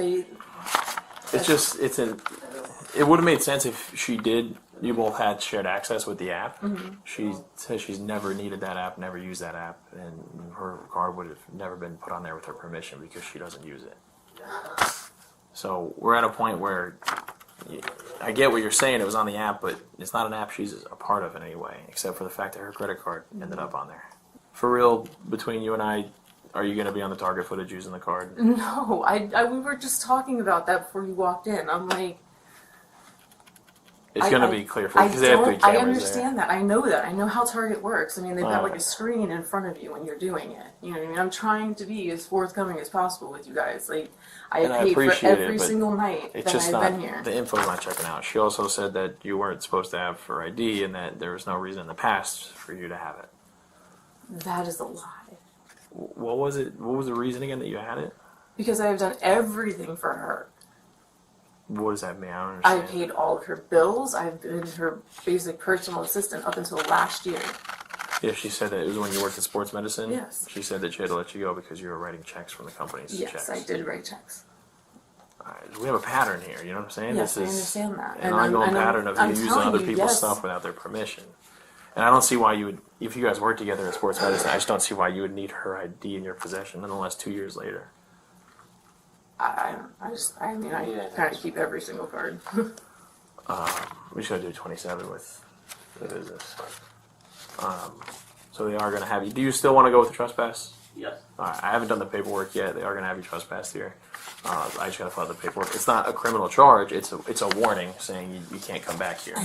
It would have made sense if you both had shared access with the app. Mhm. She says she's never needed that app, never used that app, and her card would have never been put on there with her permission because she doesn't use it. So we're at a point where I get what you're saying, it was on the app, but it's not an app she's a part of in any way, except for the fact that her credit card ended up on there. For real, between you and I, are you going to be on the target footage using the card? No, we were just talking about that before you walked in. I'm like, It's going to be clear for you because they have good I cameras understand that. I know that. I know how Target works. I mean, they've got Oh. like a screen in front of you when you're doing it. You know what I mean? I'm trying to be as forthcoming as possible with you guys. Like, I And I paid for appreciate every but single night it's that just I've not, been here. the info's not checking out. She also said that you weren't supposed to have for ID and that there was no reason in the past for you to have it. That is a lie. What was it? What was the reason again that you had it? Because I have done everything for her. What does that mean? I don't I understand. paid all of her bills. I've been her basic personal assistant up until last year. Yeah, she said that it was when you worked in sports medicine. Yes. She said that she had to let you go because you were writing checks from the company's Yes, checks. I did write checks. We have a pattern here, you know what I'm saying? Yes, this I is understand that. an And I'm- ongoing and I'm- pattern of I'm you using telling other you, people's yes. stuff without their permission. And I don't see why you would, if you guys work together in sports medicine, I just don't see why you would need her ID in your possession nonetheless 2 years later. I kind of keep every single card. We should do 27 with the business. So they are going to have you. Do you still want to go with the trespass? Yes. Alright, I haven't done the paperwork yet. They are going to have you trespass here. I just got to fill out the paperwork. It's not a criminal charge. It's a warning saying you can't come back here.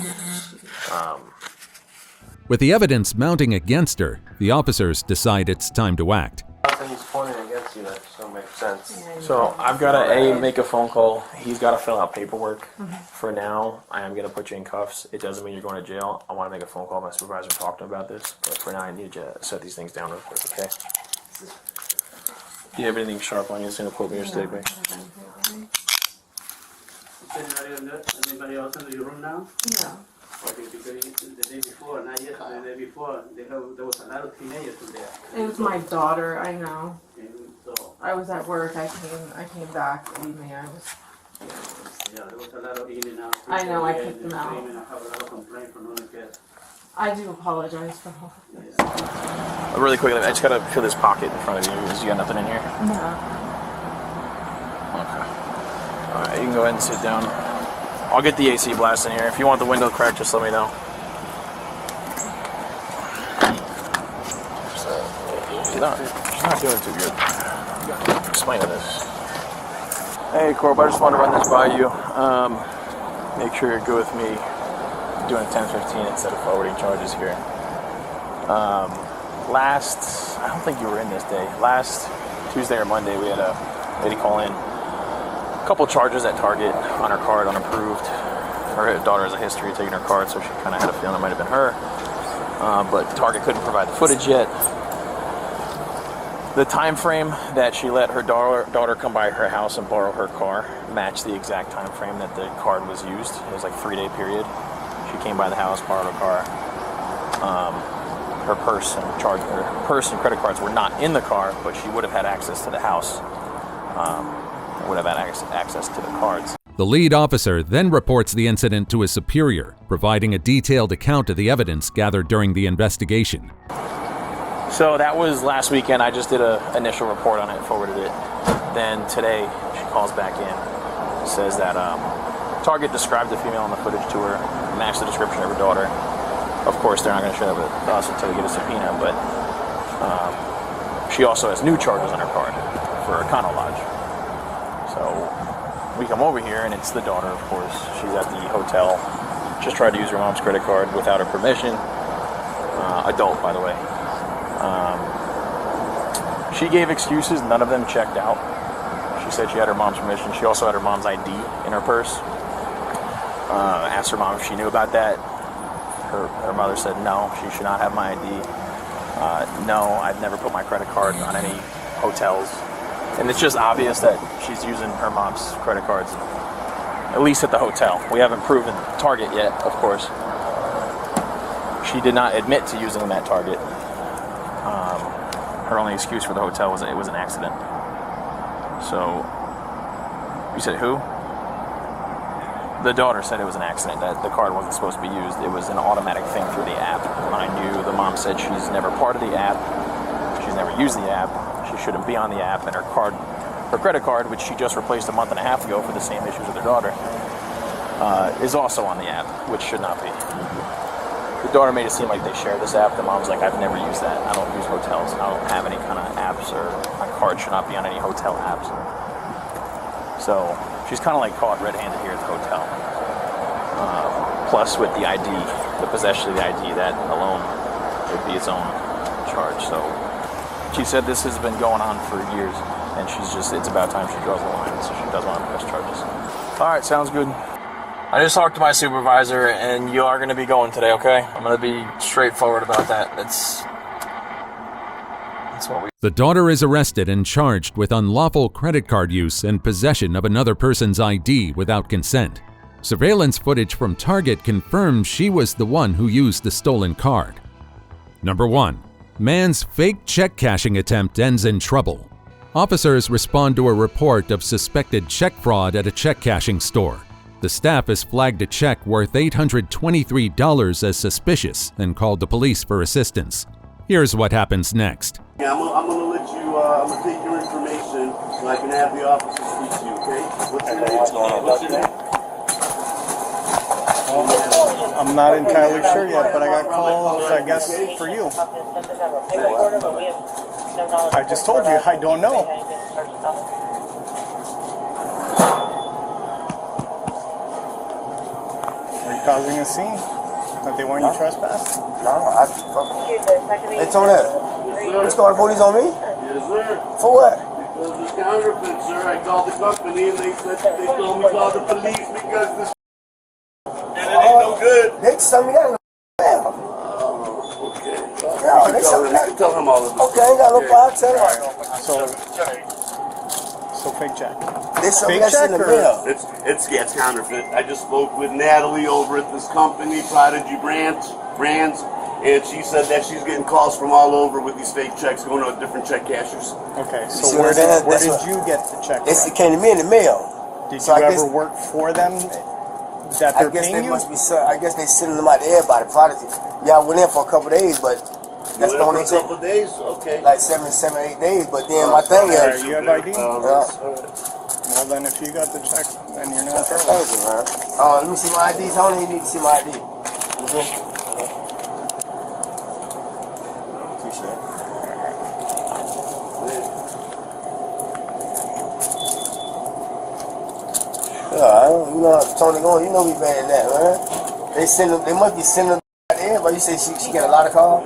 With the evidence mounting against her, the officers decide it's time to act. Nothing he's pointing against you, that just don't make sense. So I've got to make a phone call. He's got to fill out paperwork. Mhm. For now, I am going to put you in cuffs. It doesn't mean you're going to jail. I want to make a phone call to my supervisor and talk to him about this. But for now, I need you to set these things down real quick, okay? Do you have anything sharp on you that's going to quote me your statement? Anybody else in your room now? No. Okay, because the day before, not yesterday, the day before, there was a lot of teenagers in there. It was my daughter. I know. And so, I was at work. I came back. Believe me, I was. yeah, there was a lot of in and out. I know, I and kicked them out. screaming. I have a lot of complaints from other kids. I do apologize for all of this. Really quickly, I just got to fill this pocket in front of you. You got nothing in here? No. Okay. Alright, you can go ahead and sit down. I'll get the AC blast in here. If you want the window cracked, just let me know. She's not doing too good. Explain this. Hey, Corb, I just wanted to run this by you. Make sure you're good with me doing 10-15 instead of forwarding charges here. I don't think you were in this day. Last Tuesday or Monday, we had a lady call in couple charges at Target on her card, unapproved. Her daughter has a history of taking her card, so she kind of had a feeling it might have been her. But Target couldn't provide the footage yet. The time frame that she let her daughter come by her house and borrow her car matched the exact time frame that the card was used. It was like a 3-day period. She came by the house, borrowed a car. Her purse and credit cards were not in the car, but she would have had access to the house. Would have had access to the cards. The lead officer then reports the incident to his superior, providing a detailed account of the evidence gathered during the investigation. So that was last weekend. I just did an initial report on it, forwarded it. Then today, she calls back in, says that Target described the female in the footage to her, matched the description of her daughter. Of course, they're not going to share that with us until we get a subpoena, but she also has new charges on her card for Econo Lodge. So we come over here, and it's the daughter, of course. She's at the hotel. Just tried to use her mom's credit card without her permission. Adult, by the way. She gave excuses. None of them checked out. She said she had her mom's permission. She also had her mom's ID in her purse. Asked her mom if she knew about that. Her mother said no, she should not have my ID. No, I've never put my credit card on any hotels. And it's just obvious that she's using her mom's credit cards, at least at the hotel. We haven't proven Target yet, of course. She did not admit to using them at Target. Her only excuse for the hotel was that it was an accident. So, you said who? The daughter said it was an accident, that the card wasn't supposed to be used. It was an automatic thing through the app. Mind you, the mom said she's never part of the app. She's never used the app. She shouldn't be on the app. And her credit card, which she just replaced a month and a half ago for the same issues with her daughter, is also on the app, which should not be. The daughter made it seem like they share this app. The mom's like, I've never used that. I don't use hotels. I don't have any kind of apps, or my card should not be on any hotel apps. So she's kind of like caught red-handed here at the hotel. Plus with the ID, the possession of the ID, that alone would be its own charge. So she said this has been going on for years, and it's about time she draws the line, so she doesn't want to press charges. All right, sounds good. I just talked to my supervisor, and you are going to be going today, okay? I'm going to be straightforward about that. That's what we... The daughter is arrested and charged with unlawful credit card use and possession of another person's ID without consent. Surveillance footage from Target confirms she was the one who used the stolen card. Number 1. Man's fake check cashing attempt ends in trouble. Officers respond to a report of suspected check fraud at a check cashing store. The staff has flagged a check worth $823 as suspicious and called the police for assistance. Here's what happens next. Yeah, I'm gonna let you, I'm gonna take your information so I can have the officer speak to you, okay? What's your name? What's your name? I'm not entirely sure yet, but I got calls, I guess, for you. I just told you, I don't know. Are you causing a scene? That they want you trespass? No, it's on there. You started police on me? Yes, sir. For what? Because it's counterfeit, sir. I called the company and they said they told me to call the police because this and it ain't no good. They told me that in the mail. Oh, okay. No, they told me that. Tell him all of this. Okay, I ain't got no problem. Tell them. So fake check. They told me Fake that's check in the or- mail. It's counterfeit. I just spoke with Natalie over at this company, Prodigy Brands, and she said that she's getting calls from all over with these fake checks going to different check cashers. Okay, see so what where I'm saying? did That's you get the check It from? came to me in the mail. Did So you I ever guess- work for them that I they're guess paying they you? must be. I guess they sending them out to everybody. Prodigy. Yeah, I went in for a couple of days, but that's the only For a couple of days, okay. like 7, 8 days. But then my thing Alright, is, you have ID? yeah. Well then, if you got the check, then you're not in trouble. Thank you, man. Let me see my ID. How long you need to see my ID? Appreciate it. Yeah, you know, Tony going, you know we banning that, man. They must be sending them out there, but you say she get a lot of calls?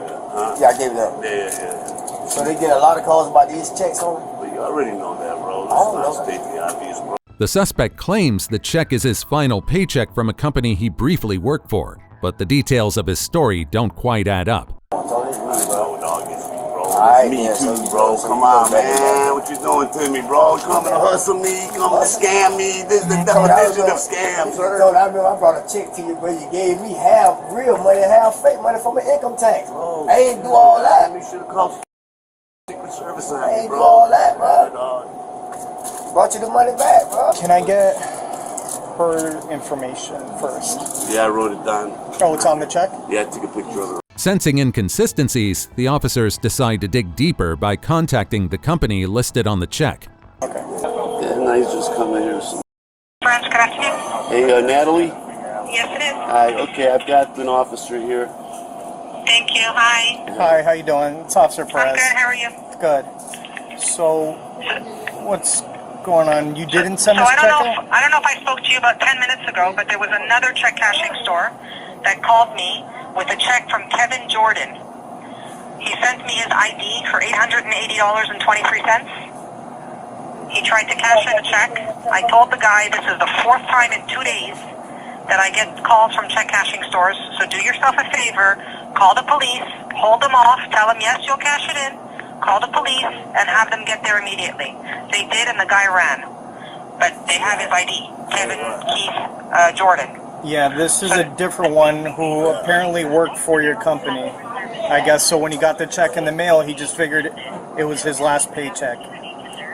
Yeah, I gave it up. Yeah. So they get a lot of calls about these checks on? Well, you already know that, bro. I don't know. Let's state the obvious, bro. The suspect claims the check is his final paycheck from a company he briefly worked for, but the details of his story don't quite add up. Me too, bro. Come on, man. What you doing to me, bro? Coming to hustle me, coming to scam me. This is the definition of scam, sir. I remember I brought a check to you, but you gave me half real money, half fake money from an income tax. I ain't do all that. You should have called Secret Service on I me, ain't do bro. all that, bro. Brought you the money back, bro. Can I get her information first? Yeah, I wrote it down. Oh, it's on the check? Yeah, I took a picture of it. Sensing inconsistencies, the officers decide to dig deeper by contacting the company listed on the check. Okay. Yeah, nice just coming here. Friends, good afternoon. Hey, Natalie? Yes, it is. Hi, okay, I've got an officer here. Thank you. Hi. Hi, how you doing? It's Officer Perez. I'm good. How are you? Good. So, what's going on? You didn't send So this I check don't know. out? I don't know if I spoke to you about 10 minutes ago, but there was another check cashing store that called me with a check from Kevin Jordan. He sent me his ID for $880.23. He tried to cash in a check. I told the guy this is the 4th time in 2 days that I get calls from check cashing stores. So do yourself a favor, call the police, hold them off, tell them yes, you'll cash it in, call the police, and have them get there immediately. They did, and the guy ran. But they have his ID, Kevin Keith Jordan. Yeah, this is a different one who apparently worked for your company, I guess. So when he got the check in the mail, he just figured it was his last paycheck.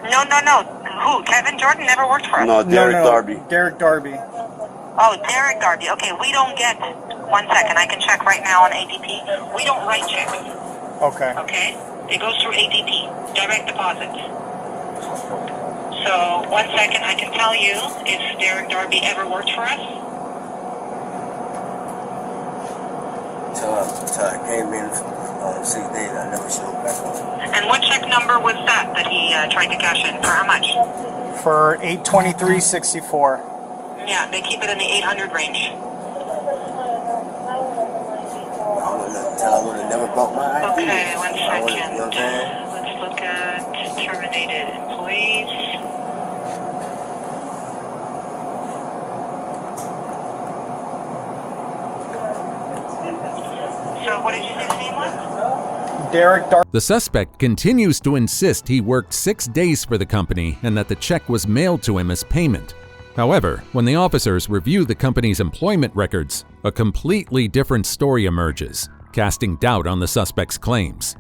No. Who? Kevin Jordan never worked for us? No, Derek Darby. Derek Darby. Oh, Derek Darby. Okay, we don't get... 1 second, I can check right now on ADP. We don't write checks. Okay. Okay? It goes through ADP, direct deposit. So, 1 second, I can tell you if Derek Darby ever worked for us. Till I came in on 6 days, I never showed back on. And what check number was that he tried to cash in? For how much? For $823.64. Yeah, they keep it in the 800 range. I would have never bought my ID. Okay, 1 second. You know what I'm saying? Let's look at terminated employees. So what did you say the name was? Derek Darby. The suspect continues to insist he worked 6 days for the company and that the check was mailed to him as payment. However, when the officers review the company's employment records, a completely different story emerges, casting doubt on the suspect's claims.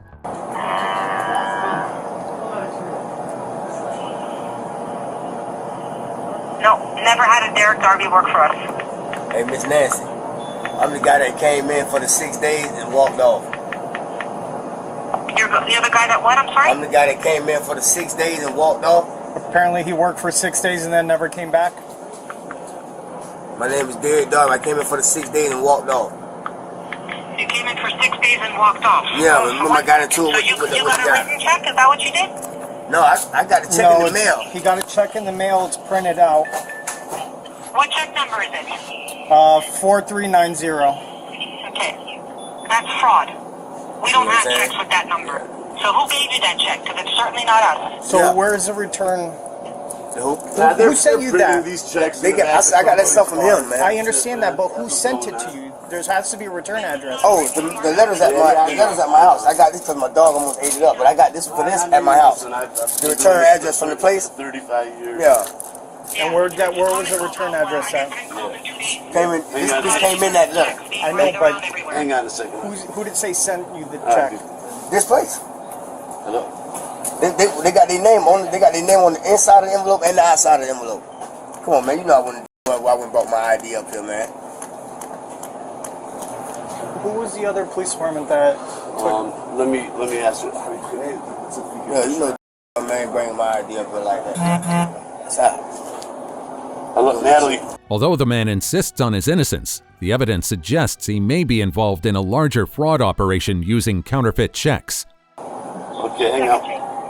No, never had a Derek Darby work for us. Hey, Miss Nancy, I'm the guy that came in for the 6 days and walked off. You're the guy that what? I'm sorry? I'm the guy that came in for the 6 days and walked off. Apparently he worked for 6 days and then never came back. My name is Derek Darby. I came in for the 6 days and walked off. You came in for 6 days and walked off. Yeah, remember I got into it So with you the got a guy. written check? Is that what you did? No, I got a check in the mail. He got a check in the mail. It's printed out. What check number is it? 4390. Okay. That's fraud. We don't have checks with that number. So who gave you that check? Because it's certainly not us. So where's the return? Who sent you that? These checks I got that stuff from him, man. I understand that, but who sent it to you? There has to be a return address. Oh, the letters at my house. I got this because my dog almost ate it up, but I got this for this at my house. The return address from the place. 35 years. Yeah. And where was the return address at? This came in that letter. I know, but hang on a second. Who did say sent you the check? This place. Hello. They got their name on. They got their name on the inside of the envelope and the outside of the envelope. Come on, man. You know I wouldn't brought my ID up here, man. Who was the other police department that took? Let me ask you. Yeah, you know, man, bringing my ID up here like that. What's up? Hello, Natalie. Although the man insists on his innocence, the evidence suggests he may be involved in a larger fraud operation using counterfeit checks. Okay, hang on.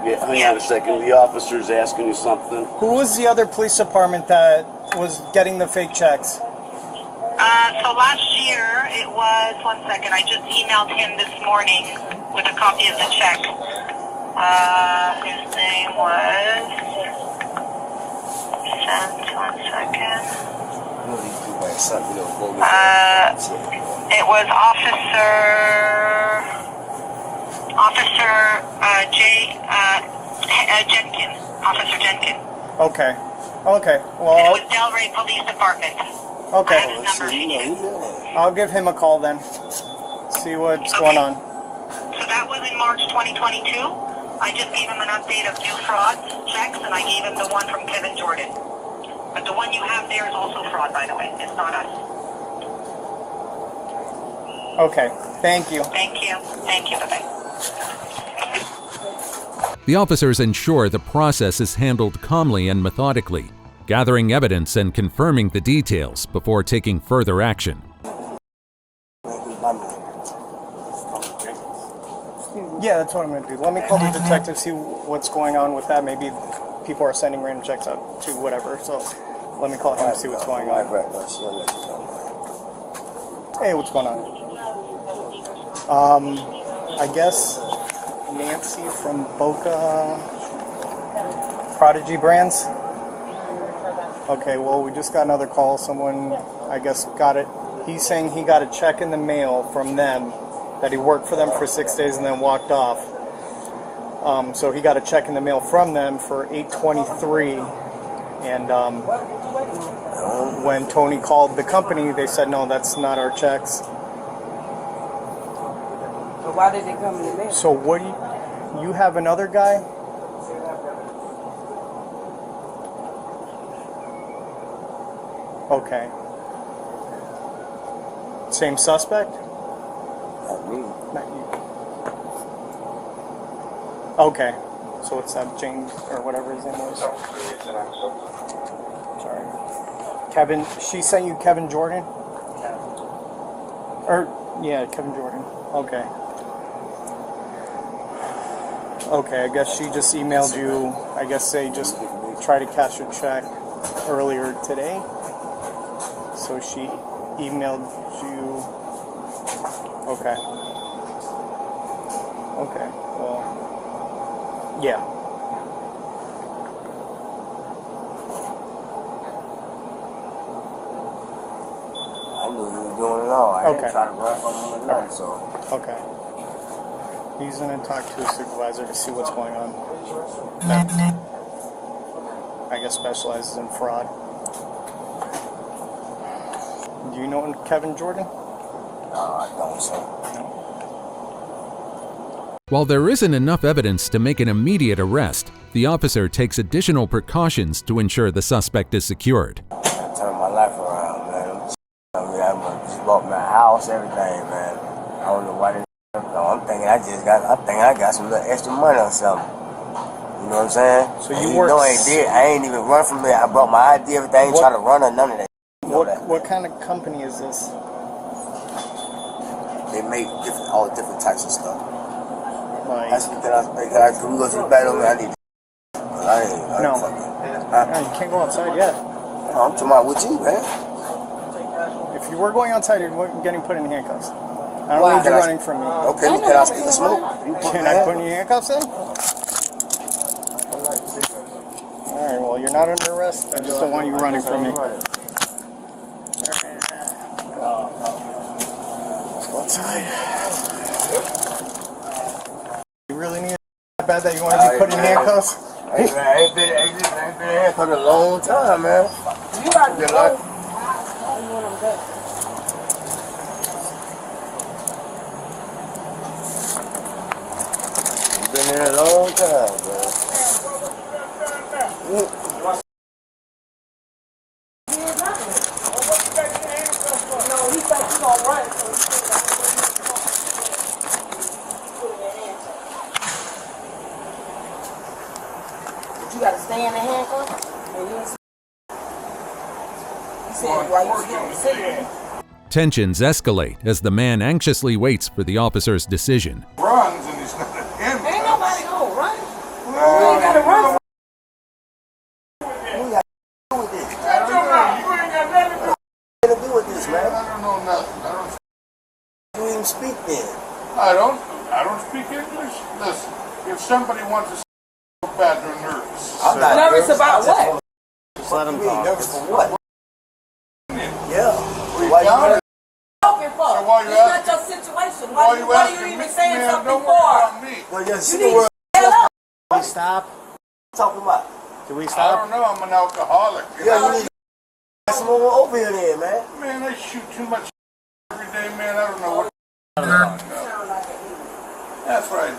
Yeah, hang on a second. The officer's asking you something. Who was the other police department that was getting the fake checks? So last year it was, 1 second, I just emailed him this morning with a copy of the check. His name was sent. 1 second. I know these people ain't something, It was Jenkins. Officer Jenkins. Okay. Okay. Well. It was Delray Police Department. Okay. I have his number. I'll give him a call then. See what's going on. So that was in March 2022. I just gave him an update of new fraud checks, and I gave him the one from Kevin Jordan. But the one you have there is also fraud, by the way. It's not us. Okay. Thank you. Thank you. Thank you. Bye-bye. The officers ensure the process is handled calmly and methodically, gathering evidence and confirming the details before taking further action. Yeah, that's what I'm going to do. Let me call the detective, see what's going on with that. Maybe people are sending random checks out to whatever. So let me call him and see what's going on. Hey, what's going on? I guess Nancy from Boca Prodigy Brands. Okay, well, we just got another call. Someone, I guess, got it. He's saying he got a check in the mail from them, that he worked for them for 6 days and then walked off. So he got a check in the mail from them for $823. And when Tony called the company, they said, no, that's not our checks. But why did they come in the mail? So what do you have another guy? Okay. Same suspect? Not me. Not you. Okay. So it's that James or whatever his name was. Sorry. Kevin, she sent you Kevin Jordan? Or, yeah, Kevin Jordan. Okay. Okay, I guess she just emailed you. I guess they just tried to cash your check earlier today. So she emailed you. Okay. Okay. Well, yeah. I knew you were doing it all. I didn't try to run from him or nothing, so. Okay. He's gonna talk to his supervisor to see what's going on. That, I guess, specializes in fraud. Do you know Kevin Jordan? No, I don't, sir. While there isn't enough evidence to make an immediate arrest, the officer takes additional precautions to ensure the suspect is secured. I turned my life around, man. I mean, I just bought my house, everything, man. I don't know why they. I'm thinking I got some little extra money or something. You know what I'm saying? So you work. No, I ain't even run from it. I brought my ID, everything. Try to run or none of that. What kind of company is this? They make all different types of stuff. Like, can we go to the bathroom? I need. No, you can't go outside yet. No, I'm talking about with you, man. If you were going outside, you're getting put in handcuffs. I don't need you running from me. Okay, can I still smoke? Can I put in handcuffs in? Alright, well, you're not under arrest. I just don't want you running from me. Let's go outside. You really need it that bad that you want to be put in handcuffs? I ain't been in handcuffs in a long time, man. You got to go. Been in a long time, man. You got to stay in the handcuffs. You said why you getting the cigarette. Tensions escalate as the man anxiously waits for the officer's decision. Runs and he's not in handcuffs. Ain't nobody gonna run. You ain't gotta run. Speak then. I don't speak English. Listen, if somebody wants to bad, they're nervous. I'm not nervous about what? Just let him talk. For what? Yeah. Why you talking for? So why you It's not asking? your situation. Why you What are asking you even me? saying Man, something don't for? worry about me. Well, yes, You you need know to shut up. Can we stop? Talking about? Can we I stop? don't know. I'm an alcoholic. Yeah, you need to get some more over here then, man. Man, they shoot too much every day, man. I don't know what the hell. That's right.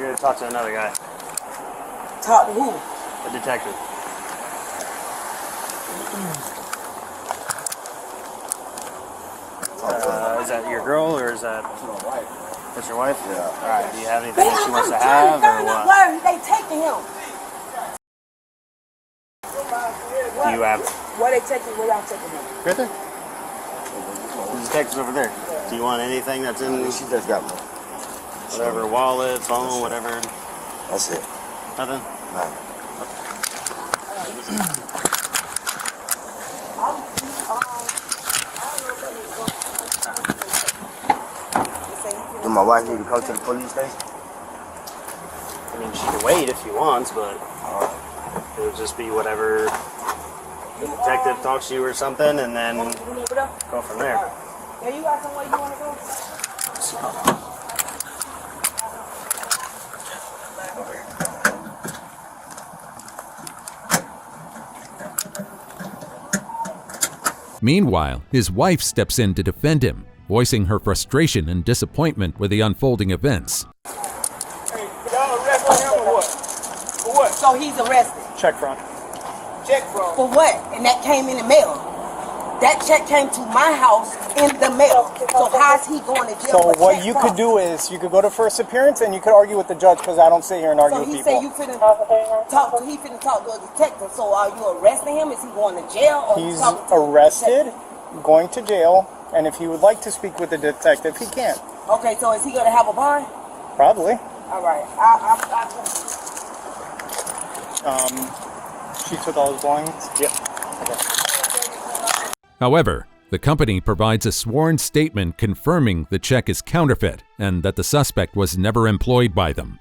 You're gonna talk to another guy. Talk to who? A detective. Is that your girl or is that? That's my wife. That's your wife? Yeah. All right. Do you have anything that she wants to have or what? Where they taking him? Do you have? Where they taking? Where y'all taking him? Right there. The detective's over there. Do you want anything that's in? She just got one. Whatever, wallet, phone, whatever. That's it. Nothing? No. Do my wife need to go to the police station? I mean, she can wait if she wants, but it would just be whatever the detective talks to you or something, and then go from there. Yeah, you got somewhere you want to go? Meanwhile, his wife steps in to defend him, voicing her frustration and disappointment with the unfolding events. Hey, y'all arrested him or what? For what? So he's arrested. Check fraud. Check fraud. For what? And that came in the mail. That check came to my house in the mail. So how's he going to jail? So for what check you fraud? could do is you could go to first appearance and you could argue with the judge because I don't sit here and argue So with he people. said you finna talk to, he finna talk to a detective. So are you arresting him? Is he going to jail? Or He's talking to a arrested, going to jail, and if he would like to speak with the detective, he can. Okay, so is he going to have a bond? Probably. All right. Sheets with all his belongings? Yep. Okay. However, the company provides a sworn statement confirming the check is counterfeit and that the suspect was never employed by them.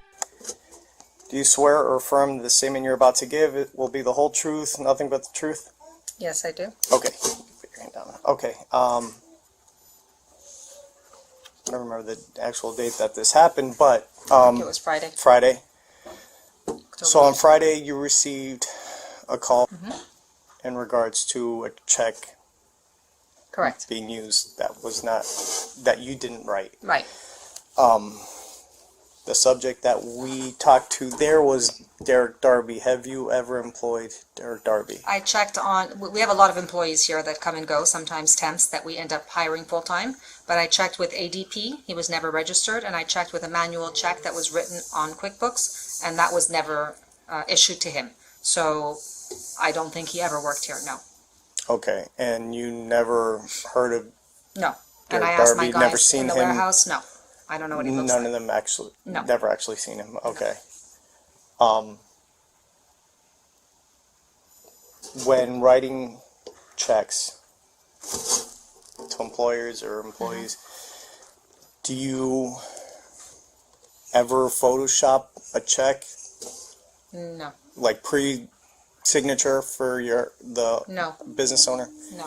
Do you swear or affirm the statement you're about to give it will be the whole truth, nothing but the truth? Yes, I do. Okay. Put your hand down. Okay. I don't remember the actual date that this happened, but It was Friday. Friday. So on Friday, you received a call in regards to a check Correct. being used that you didn't write. Right. The subject that we talked to there was Derek Darby. Have you ever employed Derek Darby? I checked on, we have a lot of employees here that come and go, sometimes temps that we end up hiring full-time, but I checked with ADP, he was never registered, and I checked with a manual check that was written on QuickBooks, and that was never issued to him. So I don't think he ever worked here, no. Okay, and you never heard of No. Derek And I asked my Darby, never guys seen in the him? warehouse, no. I don't know what he looks None like. of them actually, No. never actually seen him. Okay. When writing checks to employers or employees, do you ever Photoshop a check, No. like pre-signature for the No. business owner? No.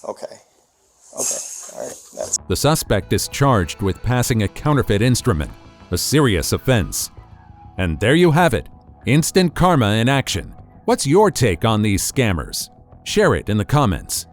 Okay. Okay. All right. That's The suspect is charged with passing a counterfeit instrument, a serious offense. And there you have it, instant karma in action. What's your take on these scammers? Share it in the comments.